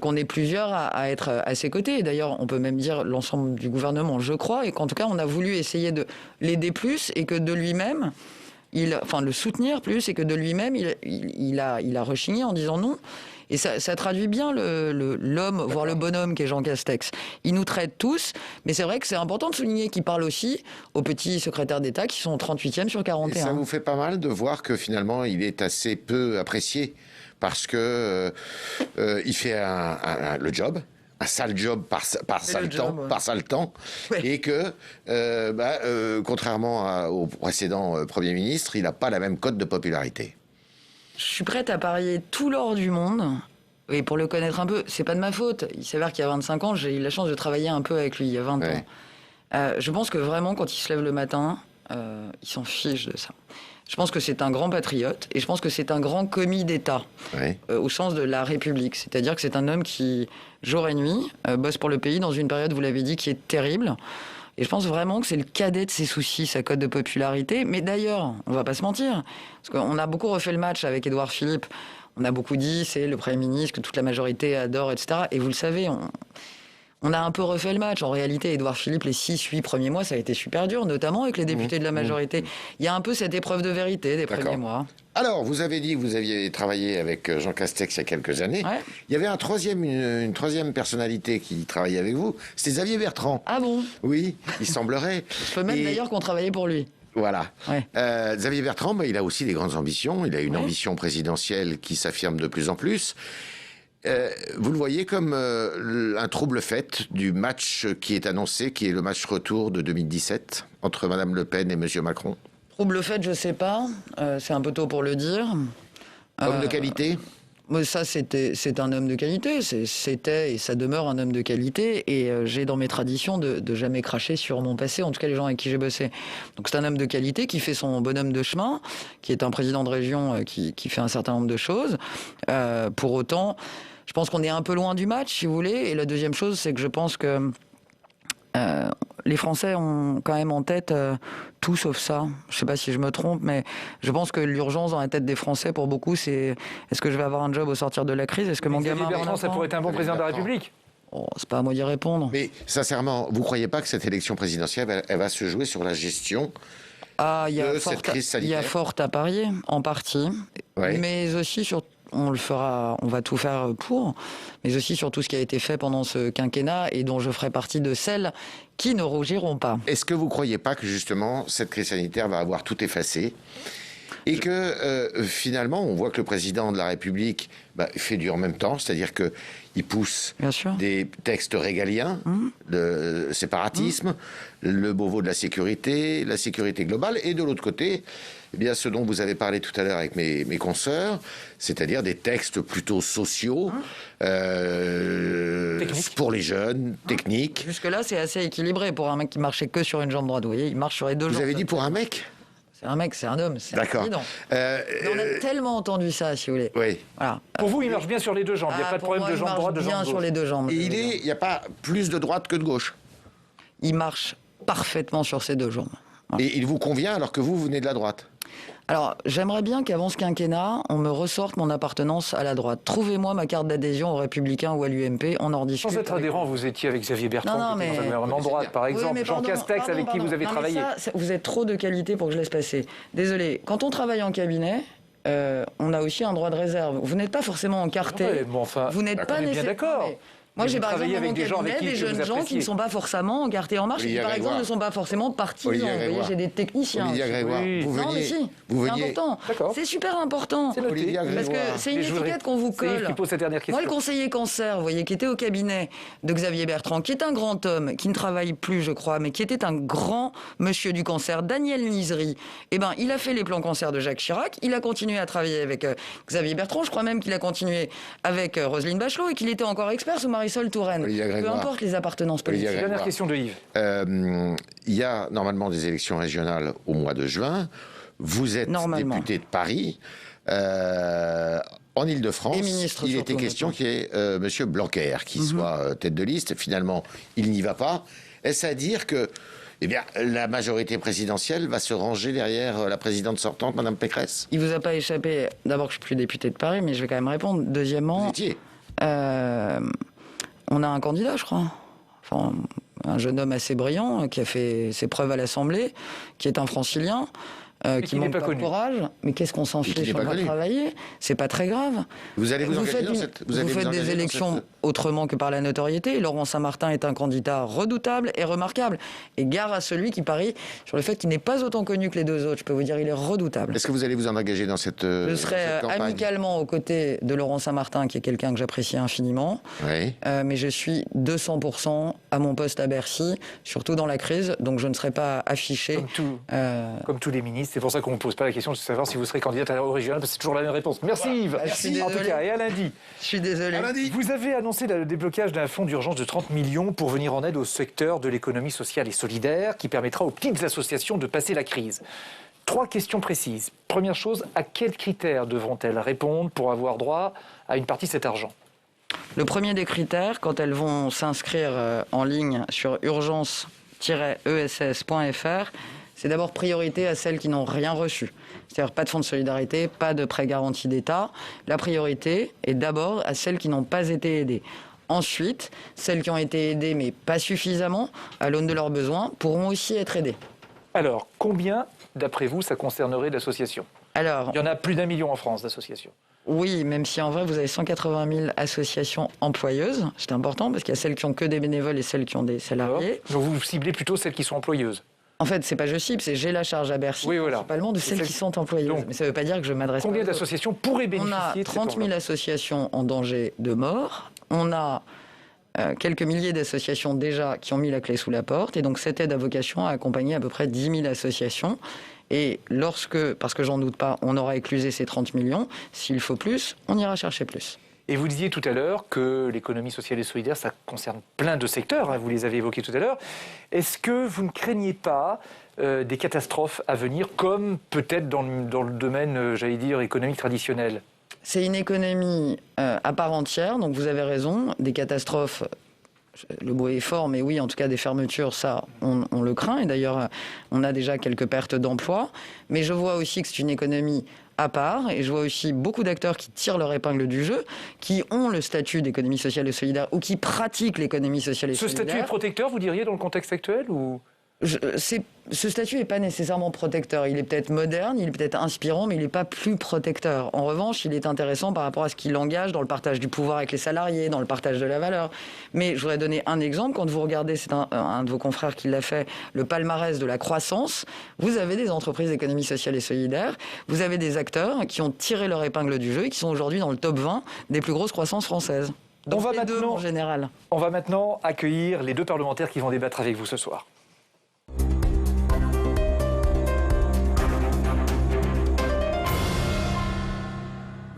qu'on est plusieurs à être à ses côtés. Et d'ailleurs, on peut même dire l'ensemble du gouvernement, je crois, et qu'en tout cas, on a voulu essayer de l'aider plus et que de lui-même, le soutenir plus et que de lui-même, il a rechigné en disant non. Et ça traduit bien l'homme, voire le bonhomme qu'est Jean Castex. Il nous traite tous, mais c'est vrai que c'est important de souligner qu'il parle aussi aux petits secrétaires d'État qui sont 38e sur 41. Et ça vous fait pas mal de voir que finalement il est assez peu apprécié parce que il fait le job. Un sale job par sale temps, ouais. Et que, contrairement au précédent Premier ministre, il n'a pas la même cote de popularité. Je suis prête à parier tout l'or du monde, et pour le connaître un peu, c'est pas de ma faute. Il s'avère qu'il y a 25 ans, j'ai eu la chance de travailler un peu avec lui, il y a 20 ans. Je pense que vraiment, quand il se lève le matin, il s'en fiche de ça. Je pense que c'est un grand patriote, et je pense que c'est un grand commis d'État, au sens de la République. C'est-à-dire que c'est un homme qui, jour et nuit, bosse pour le pays dans une période, vous l'avez dit, qui est terrible. Et je pense vraiment que c'est le cadet de ses soucis, sa cote de popularité. Mais d'ailleurs, on ne va pas se mentir, parce qu'on a beaucoup refait le match avec Édouard Philippe. On a beaucoup dit, c'est le Premier ministre que toute la majorité adore, etc. Et vous le savez, on a un peu refait le match. En réalité, Édouard Philippe, les 6-8 premiers mois, ça a été super dur, notamment avec les députés de la majorité. Il y a un peu cette épreuve de vérité des premiers mois. Alors, vous avez dit que vous aviez travaillé avec Jean Castex il y a quelques années. Ouais. Il y avait une troisième personnalité qui travaillait avec vous. C'était Xavier Bertrand. Ah bon? Oui, il semblerait. Je peux même d'ailleurs qu'on travaillait pour lui. Voilà. Ouais. Xavier Bertrand, il a aussi des grandes ambitions. Il a une ambition présidentielle qui s'affirme de plus en plus. Vous le voyez comme un trouble fait du match qui est annoncé, qui est le match retour de 2017 entre Mme Le Pen et M. Macron? Trouble fait, je ne sais pas. C'est un peu tôt pour le dire. Homme de qualité? Ça, c'est un homme de qualité. C'était et ça demeure un homme de qualité. Et j'ai dans mes traditions de jamais cracher sur mon passé, en tout cas les gens avec qui j'ai bossé. Donc c'est un homme de qualité qui fait son bonhomme de chemin, qui est un président de région qui fait un certain nombre de choses. Pour autant, je pense qu'on est un peu loin du match, si vous voulez. Et la deuxième chose, c'est que je pense que les Français ont quand même en tête tout sauf ça. Je ne sais pas si je me trompe, mais je pense que l'urgence dans la tête des Français, pour beaucoup, c'est est-ce que je vais avoir un job au sortir de la crise? Est-ce que mon gamin... Bertrand, ça pourrait être un bon président de la République. C'est pas à moi d'y répondre. Mais sincèrement, vous ne croyez pas que cette élection présidentielle, elle va se jouer sur la gestion de cette crise sanitaire? Il y a fort à parier, en partie, mais aussi sur... On va tout faire pour, mais aussi sur tout ce qui a été fait pendant ce quinquennat et dont je ferai partie de celles qui ne rougiront pas. Est-ce que vous ne croyez pas que justement cette crise sanitaire va avoir tout effacé et que finalement on voit que le président de la République fait du en même temps, c'est-à-dire qu'il pousse des textes régaliens, le séparatisme, le Beauvau de la sécurité globale, et de l'autre côté, ce dont vous avez parlé tout à l'heure avec mes consoeurs, c'est-à-dire des textes plutôt sociaux, pour les jeunes, techniques. Jusque-là, c'est assez équilibré pour un mec qui marchait que sur une jambe droite. Vous voyez, il marche sur les deux jambes. Vous avez dit pour un mec? C'est un mec, c'est un homme, c'est un président. On a tellement entendu ça, si vous voulez. Oui. Voilà. Pour vous, il marche bien sur les deux jambes. Il n'y a pas de problème de jambe droite, de jambe gauche. Bien sur les deux jambes. Et il n'y a pas plus de droite que de gauche? Il marche parfaitement sur ses deux jambes. Voilà. Et il vous convient alors que vous venez de la droite? Alors, j'aimerais bien qu'avant ce quinquennat, on me ressorte mon appartenance à la droite. Trouvez-moi ma carte d'adhésion aux Républicains ou à l'UMP, on en discute. Sans être adhérent, vous étiez avec Xavier Bertrand, dans un gouvernement de droite, par exemple. Jean Castex, avec qui vous avez travaillé. Vous êtes trop de qualité pour que je laisse passer. Désolé, quand on travaille en cabinet, on a aussi un droit de réserve. Vous n'êtes pas forcément encarté. Vous n'êtes pas nécessairement... bien d'accord. Moi, j'ai par exemple dans mon cabinet des jeunes gens qui ne sont pas forcément encartés En Marche et qui, par exemple, ne sont pas forcément partisans. Vous voyez, j'ai des techniciens. Olivier Grégoire, c'est important. C'est super important. Parce que c'est une étiquette qu'on vous colle. Moi, le conseiller cancer, vous voyez, qui était au cabinet de Xavier Bertrand, qui est un grand homme, qui ne travaille plus, je crois, mais qui était un grand monsieur du cancer, Daniel Nisery, il a fait les plans cancer de Jacques Chirac, il a continué à travailler avec Xavier Bertrand, je crois même qu'il a continué avec Roselyne Bachelot et qu'il était encore expert sous Marisol Touraine. Peu importe les appartenances politiques. Dernière question de Yves. Il y a normalement des élections régionales au mois de juin. Vous êtes député de Paris. En Ile-de-France, il était question qu'il y ait M. Blanquer qui soit tête de liste. Finalement, il n'y va pas. Est-ce à dire que la majorité présidentielle va se ranger derrière la présidente sortante, Mme Pécresse? Il vous a pas échappé, d'abord que je suis plus député de Paris, mais je vais quand même répondre. Deuxièmement, Vous étiez. on a un candidat, je crois. Enfin, un jeune homme assez brillant qui a fait ses preuves à l'Assemblée, qui est un francilien. Qui manque pas de courage, mais qu'est-ce qu'on s'en fiche, on va travailler, c'est pas très grave. Vous allez vous engager dans cette... Vous faites des élections autrement que par la notoriété. Laurent Saint-Martin est un candidat redoutable et remarquable. Et gare à celui qui parie sur le fait qu'il n'est pas autant connu que les deux autres. Je peux vous dire, il est redoutable. Est-ce que vous allez vous engager dans cette Je serai amicalement aux côtés de Laurent Saint-Martin, qui est quelqu'un que j'apprécie infiniment. Oui. Mais je suis 200% à mon poste à Bercy, surtout dans la crise, donc je ne serai pas affiché. Comme tous les ministres. C'est pour ça qu'on ne pose pas la question de savoir si vous serez candidate à la régionale, parce que c'est toujours la même réponse. Merci Yves. Merci. En tout cas, et à lundi. Je suis désolé. Vous avez annoncé le déblocage d'un fonds d'urgence de 30 millions pour venir en aide au secteur de l'économie sociale et solidaire, qui permettra aux petites associations de passer la crise. 3 questions précises. Première chose, à quels critères devront-elles répondre pour avoir droit à une partie de cet argent? Le premier des critères, quand elles vont s'inscrire en ligne sur urgence-ess.fr, c'est d'abord priorité à celles qui n'ont rien reçu. C'est-à-dire pas de fonds de solidarité, pas de prêts garantis d'État. La priorité est d'abord à celles qui n'ont pas été aidées. Ensuite, celles qui ont été aidées mais pas suffisamment, à l'aune de leurs besoins, pourront aussi être aidées. Alors, combien, d'après vous, ça concernerait d'associations? Alors, il y en a plus d'1 million en France d'associations. Oui, même si en vrai, vous avez 180 000 associations employeuses. C'est important parce qu'il y a celles qui ont que des bénévoles et celles qui ont des salariés. Donc vous ciblez plutôt celles qui sont employeuses? En fait, c'est pas je cible, c'est j'ai la charge à Bercy, principalement de celles qui sont employeuses. Donc, mais ça ne veut pas dire que je m'adresse combien d'associations pourraient bénéficier de cette 30 000 associations en danger de mort. On a quelques milliers d'associations déjà qui ont mis la clé sous la porte. Et donc, cette aide a vocation à accompagner à peu près 10 000 associations. Et lorsque, parce que j'en doute pas, on aura éclusé ces 30 millions, s'il faut plus, on ira chercher plus. Et vous disiez tout à l'heure que l'économie sociale et solidaire, ça concerne plein de secteurs, hein, vous les avez évoqués tout à l'heure. Est-ce que vous ne craignez pas des catastrophes à venir, comme peut-être dans le domaine, j'allais dire, économique traditionnel? C'est une économie à part entière, donc vous avez raison, des catastrophes... Le mot est fort, mais oui, en tout cas, des fermetures, ça, on le craint. Et d'ailleurs, on a déjà quelques pertes d'emplois. Mais je vois aussi que c'est une économie à part. Et je vois aussi beaucoup d'acteurs qui tirent leur épingle du jeu, qui ont le statut d'économie sociale et solidaire ou qui pratiquent l'économie sociale et solidaire. Ce statut est protecteur, vous diriez, dans le contexte actuel ou... Ce statut n'est pas nécessairement protecteur. Il est peut-être moderne, il est peut-être inspirant, mais il n'est pas plus protecteur. En revanche, il est intéressant par rapport à ce qu'il engage dans le partage du pouvoir avec les salariés, dans le partage de la valeur. Mais je voudrais donner un exemple. Quand vous regardez, c'est un de vos confrères qui l'a fait, le palmarès de la croissance, vous avez des entreprises d'économie sociale et solidaire, vous avez des acteurs qui ont tiré leur épingle du jeu et qui sont aujourd'hui dans le top 20 des plus grosses croissances françaises. Donc en général. On va maintenant accueillir les 2 parlementaires qui vont débattre avec vous ce soir.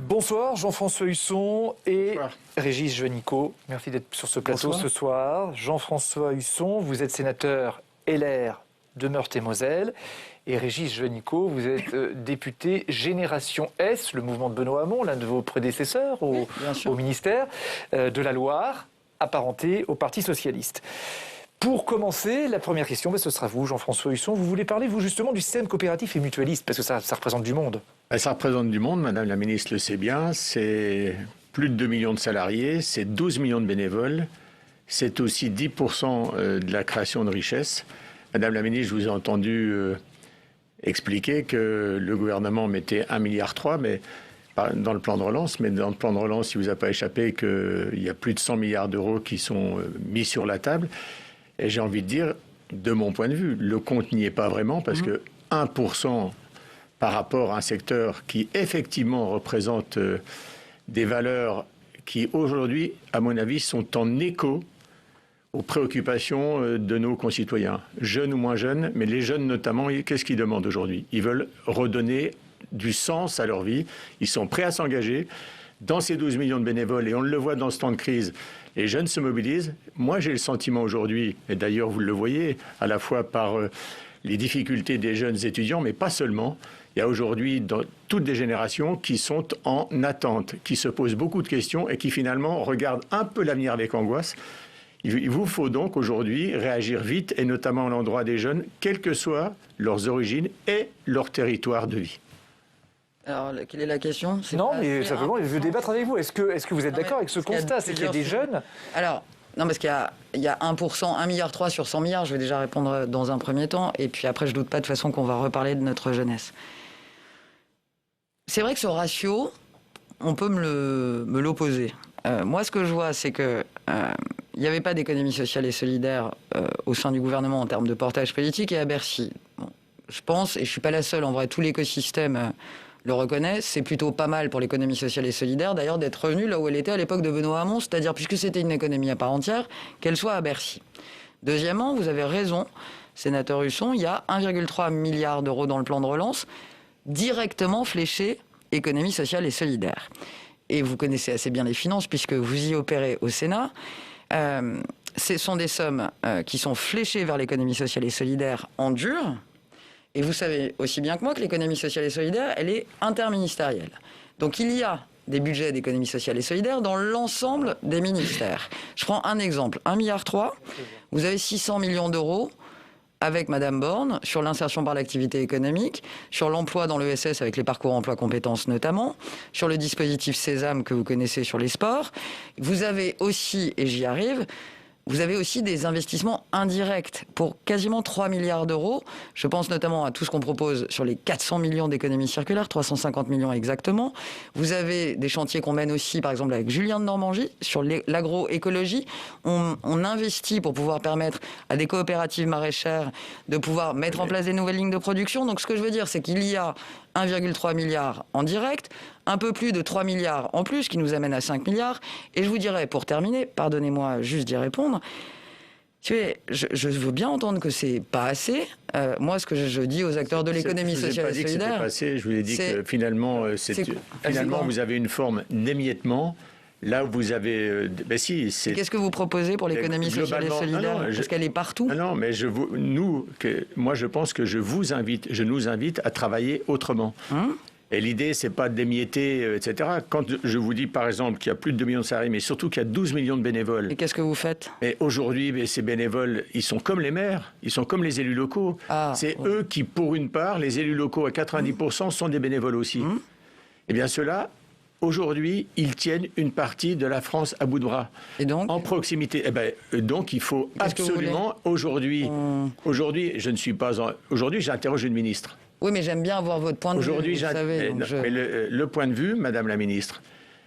Bonsoir, Jean-François Husson et Régis Juanico. Merci d'être sur ce plateau ce soir. Jean-François Husson, vous êtes sénateur LR de Meurthe-et-Moselle. Et Régis Juanico, vous êtes député Génération S, le mouvement de Benoît Hamon, l'un de vos prédécesseurs au ministère de la Loire, apparenté au Parti socialiste. Pour commencer, la première question, ce sera vous, Jean-François Husson. Vous voulez parler, vous, justement, du système coopératif et mutualiste, parce que ça représente du monde. Ça représente du monde, Madame la Ministre le sait bien. C'est plus de 2 millions de salariés, c'est 12 millions de bénévoles, c'est aussi 10% de la création de richesse. Madame la Ministre, je vous ai entendu expliquer que le gouvernement mettait 1,3 milliard, mais dans le plan de relance. Mais dans le plan de relance, il ne vous a pas échappé qu'il y a plus de 100 milliards d'euros qui sont mis sur la table. Et j'ai envie de dire, de mon point de vue, le compte n'y est pas vraiment, parce que 1% par rapport à un secteur qui effectivement représente des valeurs qui aujourd'hui, à mon avis, sont en écho aux préoccupations de nos concitoyens, jeunes ou moins jeunes, mais les jeunes notamment, qu'est-ce qu'ils demandent aujourd'hui? Ils veulent redonner du sens à leur vie, ils sont prêts à s'engager. Dans ces 12 millions de bénévoles, et on le voit dans ce temps de crise, les jeunes se mobilisent. Moi, j'ai le sentiment aujourd'hui, et d'ailleurs vous le voyez, à la fois par les difficultés des jeunes étudiants, mais pas seulement. Il y a aujourd'hui dans toutes des générations qui sont en attente, qui se posent beaucoup de questions et qui finalement regardent un peu l'avenir avec angoisse. Il vous faut donc aujourd'hui réagir vite, et notamment à l'endroit des jeunes, quelles que soient leurs origines et leur territoire de vie. Alors, quelle est la question? Non, mais simplement, je veux débattre avec vous. Est-ce que vous êtes d'accord avec ce constat? C'est qu'il y a des jeunes... Alors, non, parce qu'il y a 1%, 1,3 milliard sur 100 milliards. Je vais déjà répondre dans un premier temps. Et puis après, je ne doute pas de toute façon qu'on va reparler de notre jeunesse. C'est vrai que ce ratio, on peut me l'opposer. Moi, ce que je vois, c'est que il n'y avait pas d'économie sociale et solidaire au sein du gouvernement en termes de portage politique et à Bercy. Bon, je pense, et je ne suis pas la seule, en vrai, tout l'écosystème le reconnaît, c'est plutôt pas mal pour l'économie sociale et solidaire, d'ailleurs, d'être revenue là où elle était à l'époque de Benoît Hamon, c'est-à-dire, puisque c'était une économie à part entière, qu'elle soit à Bercy. Deuxièmement, vous avez raison, sénateur Husson, il y a 1,3 milliard d'euros dans le plan de relance, directement fléchés économie sociale et solidaire. Et vous connaissez assez bien les finances, puisque vous y opérez au Sénat. Ce sont des sommes qui sont fléchées vers l'économie sociale et solidaire en dur. Et vous savez aussi bien que moi que l'économie sociale et solidaire, elle est interministérielle. Donc il y a des budgets d'économie sociale et solidaire dans l'ensemble des ministères. Je prends un exemple. 1,3 milliard, vous avez 600 millions d'euros avec Madame Borne sur l'insertion par l'activité économique, sur l'emploi dans l'ESS avec les parcours emploi compétences notamment, sur le dispositif Sésame que vous connaissez sur les sports. Vous avez aussi, et j'y arrive, vous avez aussi des investissements indirects pour quasiment 3 milliards d'euros. Je pense notamment à tout ce qu'on propose sur les 400 millions d'économies circulaires, 350 millions exactement. Vous avez des chantiers qu'on mène aussi, par exemple avec Julien de Normandie, sur l'agroécologie. On investit pour pouvoir permettre à des coopératives maraîchères de pouvoir mettre en place des nouvelles lignes de production. Donc ce que je veux dire, c'est qu'il y a 1,3 milliard en direct, un peu plus de 3 milliards en plus, qui nous amène à 5 milliards. Et je vous dirais, pour terminer, pardonnez-moi juste d'y répondre, je veux bien entendre que c'est pas assez. Moi, ce que je dis aux acteurs de l'économie sociale et solidaire... Je vous ai pas dit que c'était pas assez, je vous ai dit que finalement, vous avez une forme d'émiettement. Là où vous avez... Qu'est-ce que vous proposez pour l'économie sociale et solidaire? Parce qu'elle est partout. Non, mais moi, je pense que je nous invite à travailler autrement. Et l'idée, c'est pas d'émietter, etc. Quand je vous dis, par exemple, qu'il y a plus de 2 millions de salariés, mais surtout qu'il y a 12 millions de bénévoles. Et qu'est-ce que vous faites? Et aujourd'hui, ces bénévoles, ils sont comme les maires, ils sont comme les élus locaux. C'est eux qui, pour une part, les élus locaux à 90% sont des bénévoles aussi. Eh bien, ceux-là, aujourd'hui, ils tiennent une partie de la France à bout de bras. Et donc en proximité. Donc, il faut absolument, aujourd'hui, je ne suis pas... Aujourd'hui, j'interroge une ministre. Oui, mais j'aime bien avoir votre point de vue, vous savez. Mais le point de vue, Madame la Ministre,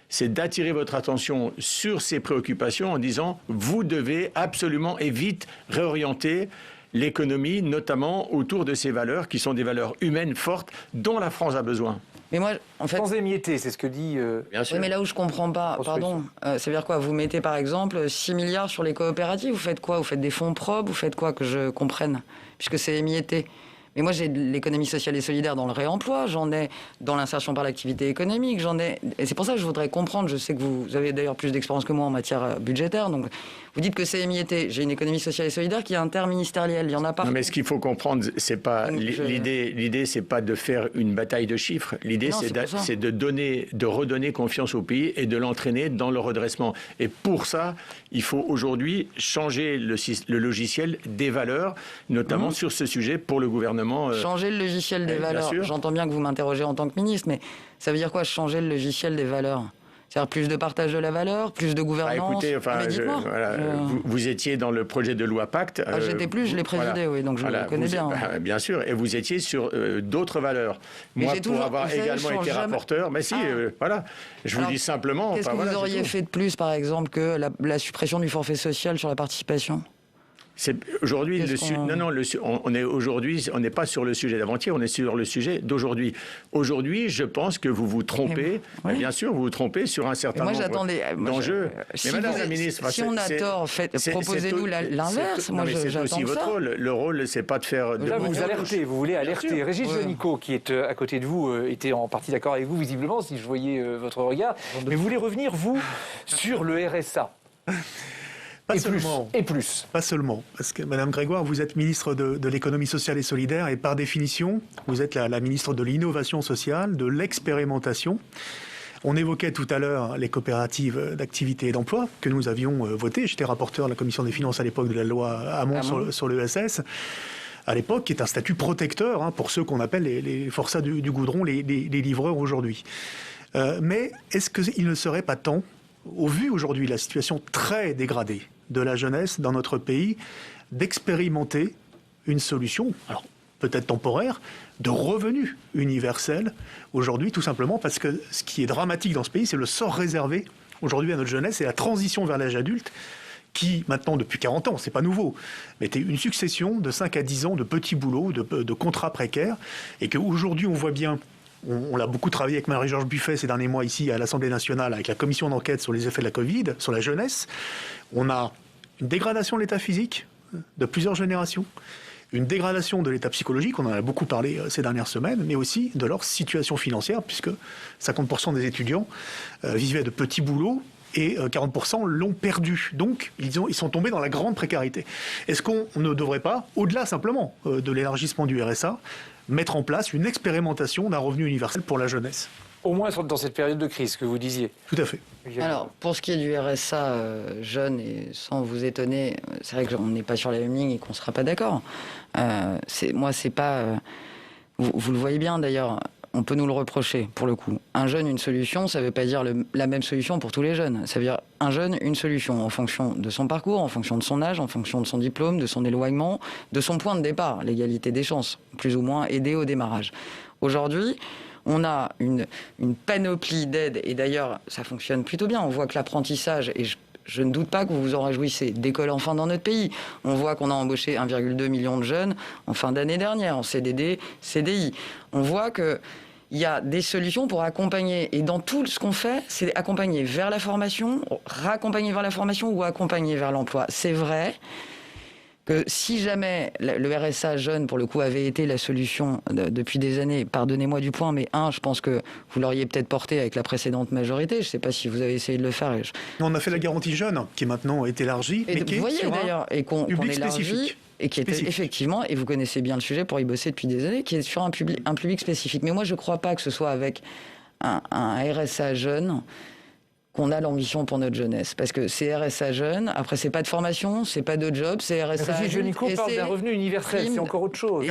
c'est d'attirer votre attention sur ces préoccupations en disant « Vous devez absolument et vite réorienter l'économie, notamment autour de ces valeurs qui sont des valeurs humaines fortes dont la France a besoin. » Mais moi, en fait... Sans émietter, c'est ce que dit... Bien sûr. Oui, mais là où je ne comprends pas, pardon, ça veut dire quoi? Vous mettez par exemple 6 milliards sur les coopératives, vous faites quoi? Vous faites des fonds propres, vous faites quoi, que je comprenne? Puisque c'est émietté. Mais moi, j'ai de l'économie sociale et solidaire dans le réemploi, j'en ai dans l'insertion par l'activité économique, j'en ai... Et c'est pour ça que je voudrais comprendre, je sais que vous avez d'ailleurs plus d'expérience que moi en matière budgétaire, donc vous dites que c'est émietté. J'ai une économie sociale et solidaire qui est interministérielle, il y en a pas. Non, mais ce qu'il faut comprendre, c'est pas... L'idée, c'est pas de faire une bataille de chiffres. L'idée, c'est de redonner confiance au pays et de l'entraîner dans le redressement. Et pour ça, il faut aujourd'hui changer le logiciel des valeurs, notamment sur ce sujet pour le gouvernement. Changer le logiciel des valeurs. J'entends bien que vous m'interrogez en tant que ministre, mais ça veut dire quoi, changer le logiciel des valeurs? C'est-à-dire plus de partage de la valeur, plus de gouvernance? Écoutez, vous étiez dans le projet de loi Pacte. J'étais plus, je l'ai présidé, oui, donc je le connais bien. Bien sûr, et vous étiez sur d'autres valeurs. Moi, pour avoir également été rapporteur, mais si, je vous dis simplement... Qu'est-ce que vous auriez fait de plus, par exemple, que la suppression du forfait social sur la participation? Aujourd'hui, on n'est pas sur le sujet d'avant-hier, on est sur le sujet d'aujourd'hui. Aujourd'hui, je pense que vous vous trompez. Oui. Bien sûr, vous vous trompez sur un certain nombre d'enjeux. Mais Madame la ministre, si on a tort, proposez-nous l'inverse. Moi, c'est aussi votre rôle. Le rôle, c'est pas de faire. Là, vous voulez alerter. Régis Juanico, qui est à côté de vous, était en partie d'accord avec vous, visiblement, si je voyais votre regard. Mais vous voulez revenir, vous, sur le RSA. Pas seulement. Parce que, Madame Grégoire, vous êtes ministre de l'économie sociale et solidaire et par définition, vous êtes la ministre de l'innovation sociale, de l'expérimentation. On évoquait tout à l'heure les coopératives d'activité et d'emploi que nous avions votées. J'étais rapporteur de la commission des finances à l'époque de la loi Hamon sur l'ESS. À l'époque, qui est un statut protecteur pour ceux qu'on appelle les forçats du goudron, les livreurs aujourd'hui. Mais est-ce qu'il ne serait pas temps, au vu aujourd'hui de la situation très dégradée de la jeunesse dans notre pays, d'expérimenter une solution, alors peut-être temporaire, de revenu universel aujourd'hui, tout simplement parce que ce qui est dramatique dans ce pays, c'est le sort réservé aujourd'hui à notre jeunesse et la transition vers l'âge adulte qui, maintenant, depuis 40 ans, c'est pas nouveau, mais était une succession de 5 à 10 ans de petits boulots, de contrats précaires, et qu'aujourd'hui, on voit bien, on l'a beaucoup travaillé avec Marie-Georges Buffet ces derniers mois ici à l'Assemblée nationale, avec la commission d'enquête sur les effets de la Covid, sur la jeunesse. On a une dégradation de l'état physique de plusieurs générations, une dégradation de l'état psychologique, on en a beaucoup parlé ces dernières semaines, mais aussi de leur situation financière, puisque 50% des étudiants vivaient de petits boulots, et 40% l'ont perdu. Donc, ils sont tombés dans la grande précarité. Est-ce qu'on ne devrait pas, au-delà simplement de l'élargissement du RSA, mettre en place une expérimentation d'un revenu universel pour la jeunesse ? Au moins dans cette période de crise que vous disiez. Tout à fait. Alors, pour ce qui est du RSA jeune, et sans vous étonner, c'est vrai qu'on n'est pas sur la même ligne et qu'on ne sera pas d'accord. C'est pas... Vous le voyez bien d'ailleurs, on peut nous le reprocher, pour le coup. Un jeune, une solution, ça ne veut pas dire la même solution pour tous les jeunes. Ça veut dire un jeune, une solution, en fonction de son parcours, en fonction de son âge, en fonction de son diplôme, de son éloignement, de son point de départ, l'égalité des chances, plus ou moins aidé au démarrage. Aujourd'hui, on a une panoplie d'aides, et d'ailleurs, ça fonctionne plutôt bien. On voit que l'apprentissage, et je ne doute pas que vous vous en réjouissez, décolle enfin dans notre pays. On voit qu'on a embauché 1,2 million de jeunes en fin d'année dernière, en CDD, CDI. On voit qu'il y a des solutions pour accompagner. Et dans tout ce qu'on fait, c'est accompagner vers la formation, raccompagner vers la formation ou accompagner vers l'emploi. C'est vrai que si jamais le RSA jeune, pour le coup, avait été la solution depuis des années, pardonnez-moi du point, mais je pense que vous l'auriez peut-être porté avec la précédente majorité. Je ne sais pas si vous avez essayé de le faire. On a fait la garantie jeune, qui maintenant est élargie, mais qui est sur un public spécifique. Et qui était effectivement, et vous connaissez bien le sujet pour y bosser depuis des années, qui est sur un public spécifique. Mais moi, je ne crois pas que ce soit avec un RSA jeune qu'on a l'ambition pour notre jeunesse. Parce que c'est RSA jeune, après c'est pas de formation, c'est pas de job, c'est RSA adulte. Génico parle d'un revenu universel, c'est encore autre chose.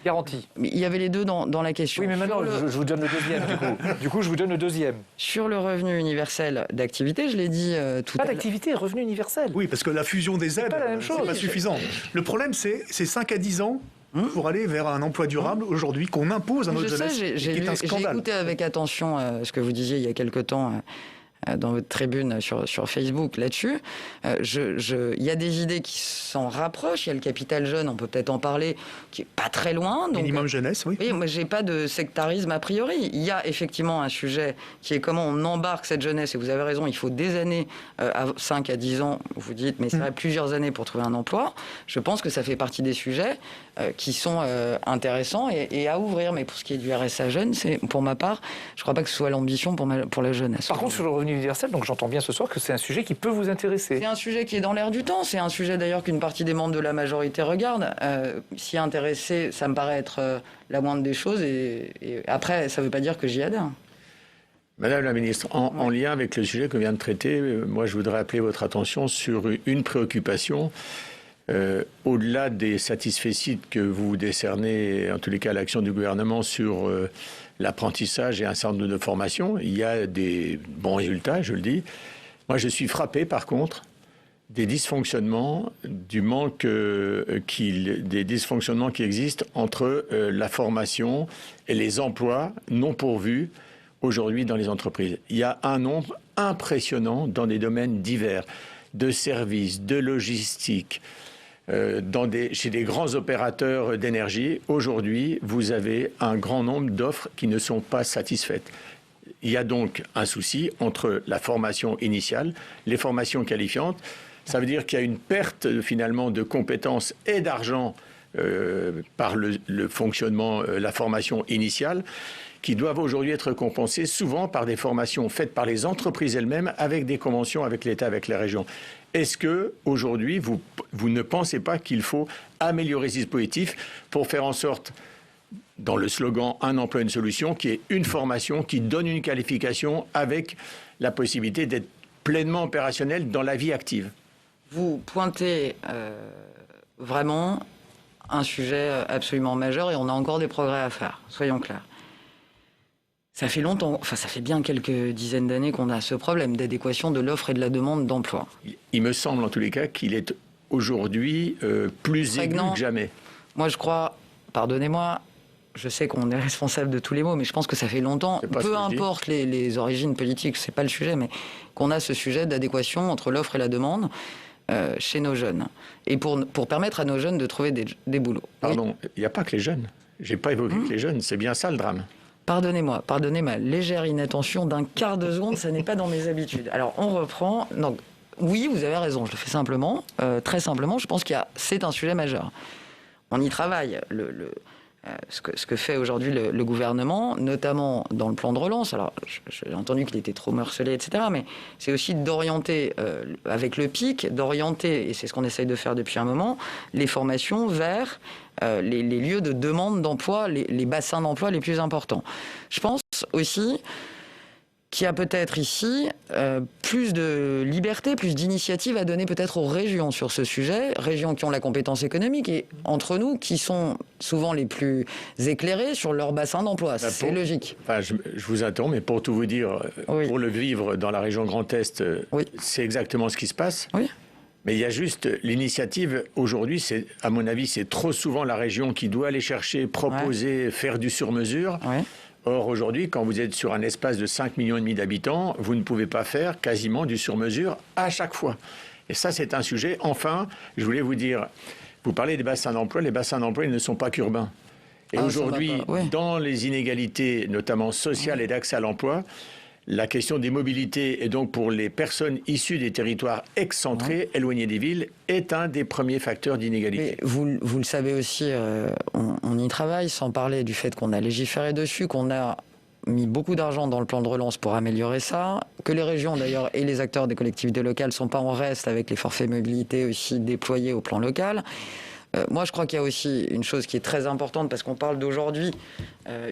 Garantie. Mais il y avait les deux dans la question. Oui, mais maintenant, je vous donne le deuxième, du coup. Du coup, je vous donne le deuxième. Sur le revenu universel d'activité, je l'ai dit tout à l'heure. Pas d'activité, revenu universel. Oui, parce que la fusion des aides, c'est pas suffisant. Le problème, c'est 5 à 10 ans pour aller vers un emploi durable aujourd'hui qu'on impose à notre jeunesse. J'ai écouté avec attention ce que vous disiez il y a quelque temps dans votre tribune sur Facebook là-dessus. Il y a des idées qui s'en rapprochent. Il y a le capital jeune, on peut peut-être en parler, qui est pas très loin. Donc, minimum jeunesse, oui. Oui, moi j'ai pas de sectarisme a priori. Il y a effectivement un sujet qui est comment on embarque cette jeunesse. Et vous avez raison, il faut des années, 5 à 10 ans, vous dites, mais ça va plusieurs années pour trouver un emploi. Je pense que ça fait partie des sujets qui sont intéressants et à ouvrir. Mais pour ce qui est du RSA jeune, c'est pour ma part, je crois pas que ce soit l'ambition pour la jeunesse. Par contre, sur le revenu universel, donc j'entends bien ce soir que c'est un sujet qui peut vous intéresser. C'est un sujet qui est dans l'air du temps. C'est un sujet d'ailleurs qu'une partie des membres de la majorité regarde. S'y intéresser, ça me paraît être la moindre des choses. Et après, ça ne veut pas dire que j'y adhère. Madame la ministre, en lien avec le sujet que vient de traiter, moi je voudrais appeler votre attention sur une préoccupation. Au-delà des satisfecit que vous décernez, en tous les cas, l'action du gouvernement sur l'apprentissage et un certain nombre de formations, il y a des bons résultats, je le dis. Moi, je suis frappé, par contre, des dysfonctionnements, des dysfonctionnements qui existent entre la formation et les emplois non pourvus aujourd'hui dans les entreprises. Il y a un nombre impressionnant dans des domaines divers, de services, de logistique, chez des grands opérateurs d'énergie. Aujourd'hui, vous avez un grand nombre d'offres qui ne sont pas satisfaites. Il y a donc un souci entre la formation initiale, les formations qualifiantes. Ça veut dire qu'il y a une perte finalement de compétences et d'argent par le fonctionnement, la formation initiale, qui doivent aujourd'hui être compensées souvent par des formations faites par les entreprises elles-mêmes avec des conventions avec l'État, avec les régions. Est-ce que aujourd'hui vous ne pensez pas qu'il faut améliorer ce dispositif pour faire en sorte dans le slogan « Un emploi, une solution », qui est une formation qui donne une qualification avec la possibilité d'être pleinement opérationnel dans la vie active. Vous pointez vraiment un sujet absolument majeur et on a encore des progrès à faire, soyons clairs. Ça fait longtemps, ça fait bien quelques dizaines d'années qu'on a ce problème d'adéquation de l'offre et de la demande d'emploi. Il me semble en tous les cas qu'il est aujourd'hui plus aigu que jamais. Moi je crois, pardonnez-moi, je sais qu'on est responsable de tous les maux, mais je pense que ça fait longtemps, peu importe les origines politiques, c'est pas le sujet, mais qu'on a ce sujet d'adéquation entre l'offre et la demande chez nos jeunes. Et pour permettre à nos jeunes de trouver des boulots. Pardon, il n'y a pas que les jeunes. J'ai pas évoqué que les jeunes, c'est bien ça le drame. Pardonnez ma légère inattention d'un quart de seconde, ça n'est pas dans mes habitudes. Alors on reprend. Donc, oui, vous avez raison, je le fais simplement, très simplement, je pense c'est un sujet majeur. On y travaille. Ce que fait aujourd'hui le gouvernement, notamment dans le plan de relance, alors j'ai entendu qu'il était trop morcelé, etc., mais c'est aussi d'orienter, avec le PIC, et c'est ce qu'on essaye de faire depuis un moment, les formations vers les lieux de demande d'emploi, les bassins d'emploi les plus importants. Je pense aussi qu'il y a peut-être ici plus de liberté, plus d'initiative à donner peut-être aux régions sur ce sujet, régions qui ont la compétence économique et entre nous qui sont souvent les plus éclairés sur leur bassin d'emploi. C'est logique. Enfin, je vous interromps, mais pour tout vous dire, pour le vivre dans la région Grand Est, c'est exactement ce qui se passe. Oui. Mais il y a juste l'initiative, aujourd'hui, à mon avis, c'est trop souvent la région qui doit aller chercher, proposer, faire du sur-mesure. Ouais. Or, aujourd'hui, quand vous êtes sur un espace de 5,5 millions d'habitants, vous ne pouvez pas faire quasiment du sur-mesure à chaque fois. Et ça, c'est un sujet. Enfin, je voulais vous dire, vous parlez des bassins d'emploi. Les bassins d'emploi, ils ne sont pas qu'urbains. Et aujourd'hui, dans les inégalités, notamment sociales et d'accès à l'emploi, la question des mobilités et donc pour les personnes issues des territoires excentrés, éloignés des villes, est un des premiers facteurs d'inégalité. Vous le savez aussi, on y travaille, sans parler du fait qu'on a légiféré dessus, qu'on a mis beaucoup d'argent dans le plan de relance pour améliorer ça, que les régions d'ailleurs et les acteurs des collectivités locales ne sont pas en reste avec les forfaits mobilité aussi déployés au plan local. Moi, je crois qu'il y a aussi une chose qui est très importante, parce qu'on parle d'aujourd'hui,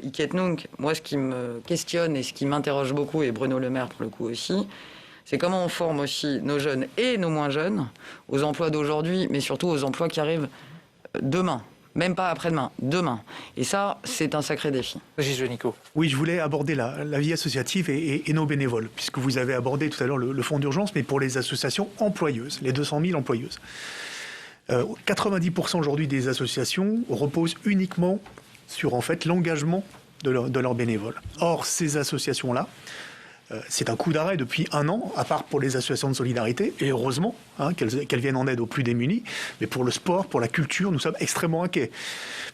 Iket Nunc. Moi, ce qui me questionne et ce qui m'interroge beaucoup, et Bruno Le Maire pour le coup aussi, c'est comment on forme aussi nos jeunes et nos moins jeunes aux emplois d'aujourd'hui, mais surtout aux emplois qui arrivent demain. Même pas après-demain, demain. Et ça, c'est un sacré défi. Régis Juanico. Oui, je voulais aborder la vie associative et nos bénévoles, puisque vous avez abordé tout à l'heure le fonds d'urgence, mais pour les associations employeuses, les 200 000 employeuses. 90% aujourd'hui des associations reposent uniquement sur en fait l'engagement de leurs bénévoles. Or, ces associations-là, c'est un coup d'arrêt depuis 1 an, à part pour les associations de solidarité, et heureusement qu'elles viennent en aide aux plus démunis, mais pour le sport, pour la culture, nous sommes extrêmement inquiets.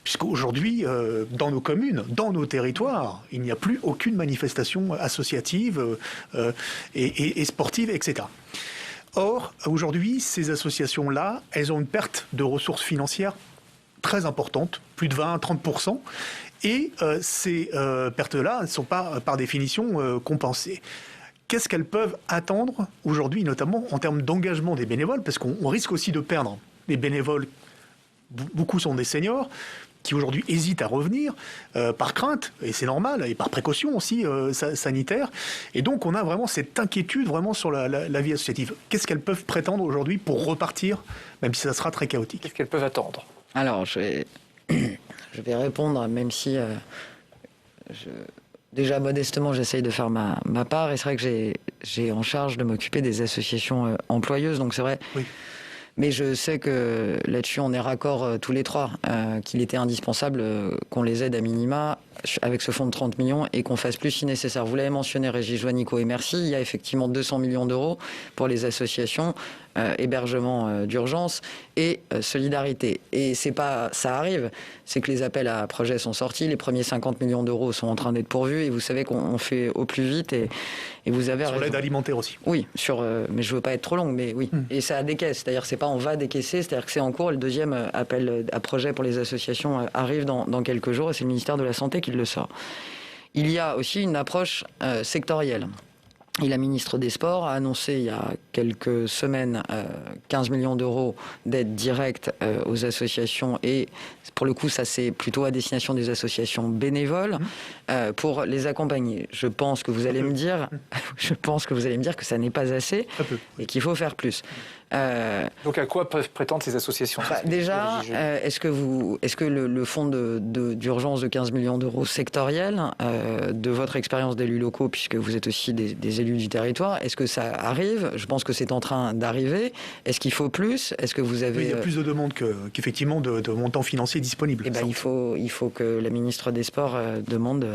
Puisqu'aujourd'hui, dans nos communes, dans nos territoires, il n'y a plus aucune manifestation associative et sportive, etc. Or, aujourd'hui, ces associations-là, elles ont une perte de ressources financières très importante, plus de 20-30%, et ces pertes-là ne sont pas, par définition, compensées. Qu'est-ce qu'elles peuvent attendre aujourd'hui, notamment en termes d'engagement des bénévoles, parce qu'on risque aussi de perdre les bénévoles, beaucoup sont des seniors, qui aujourd'hui hésitent à revenir par crainte, et c'est normal, et par précaution aussi sanitaire. Et donc on a vraiment cette inquiétude vraiment sur la vie associative. Qu'est-ce qu'elles peuvent prétendre aujourd'hui pour repartir, même si ça sera très chaotique? Qu'est-ce qu'elles peuvent attendre? Alors, je vais répondre, même si déjà modestement j'essaye de faire ma part, et c'est vrai que j'ai en charge de m'occuper des associations employeuses, donc c'est vrai. Oui. Mais je sais que là-dessus, on est raccord tous les trois, qu'il était indispensable qu'on les aide à minima avec ce fonds de 30 millions et qu'on fasse plus si nécessaire. Vous l'avez mentionné, Régis Juanico, et merci. Il y a effectivement 200 millions d'euros pour les associations, hébergement d'urgence et solidarité. Et c'est pas, ça arrive, c'est que les appels à projets sont sortis, les premiers 50 millions d'euros sont en train d'être pourvus, et vous savez qu'on fait au plus vite, et vous avez sur l'aide alimentaire aussi. Oui, mais je veux pas être trop longue, mais oui. Et ça décaisse, c'est-à-dire c'est pas on va décaisser, c'est-à-dire que c'est en cours. Le deuxième appel à projet pour les associations arrive dans quelques jours, et c'est le ministère de la Santé qui le sort. Il y a aussi une approche sectorielle. Et la ministre des Sports a annoncé il y a quelques semaines 15 millions d'euros d'aide directe aux associations. Et pour le coup, ça c'est plutôt à destination des associations bénévoles pour les accompagner. Je pense que vous allez me dire que ça n'est pas assez et qu'il faut faire plus. Donc à quoi peuvent prétendre ces associations? Déjà, est-ce que le fonds d'urgence de 15 millions d'euros sectoriel, de votre expérience d'élus locaux, puisque vous êtes aussi des élus du territoire, est-ce que ça arrive? Je pense que c'est en train d'arriver. Est-ce qu'il faut plus? Est-ce que vous avez... Oui, il y a plus de demandes qu'effectivement de montants financiers disponibles. Eh ben, il faut que la ministre des Sports demande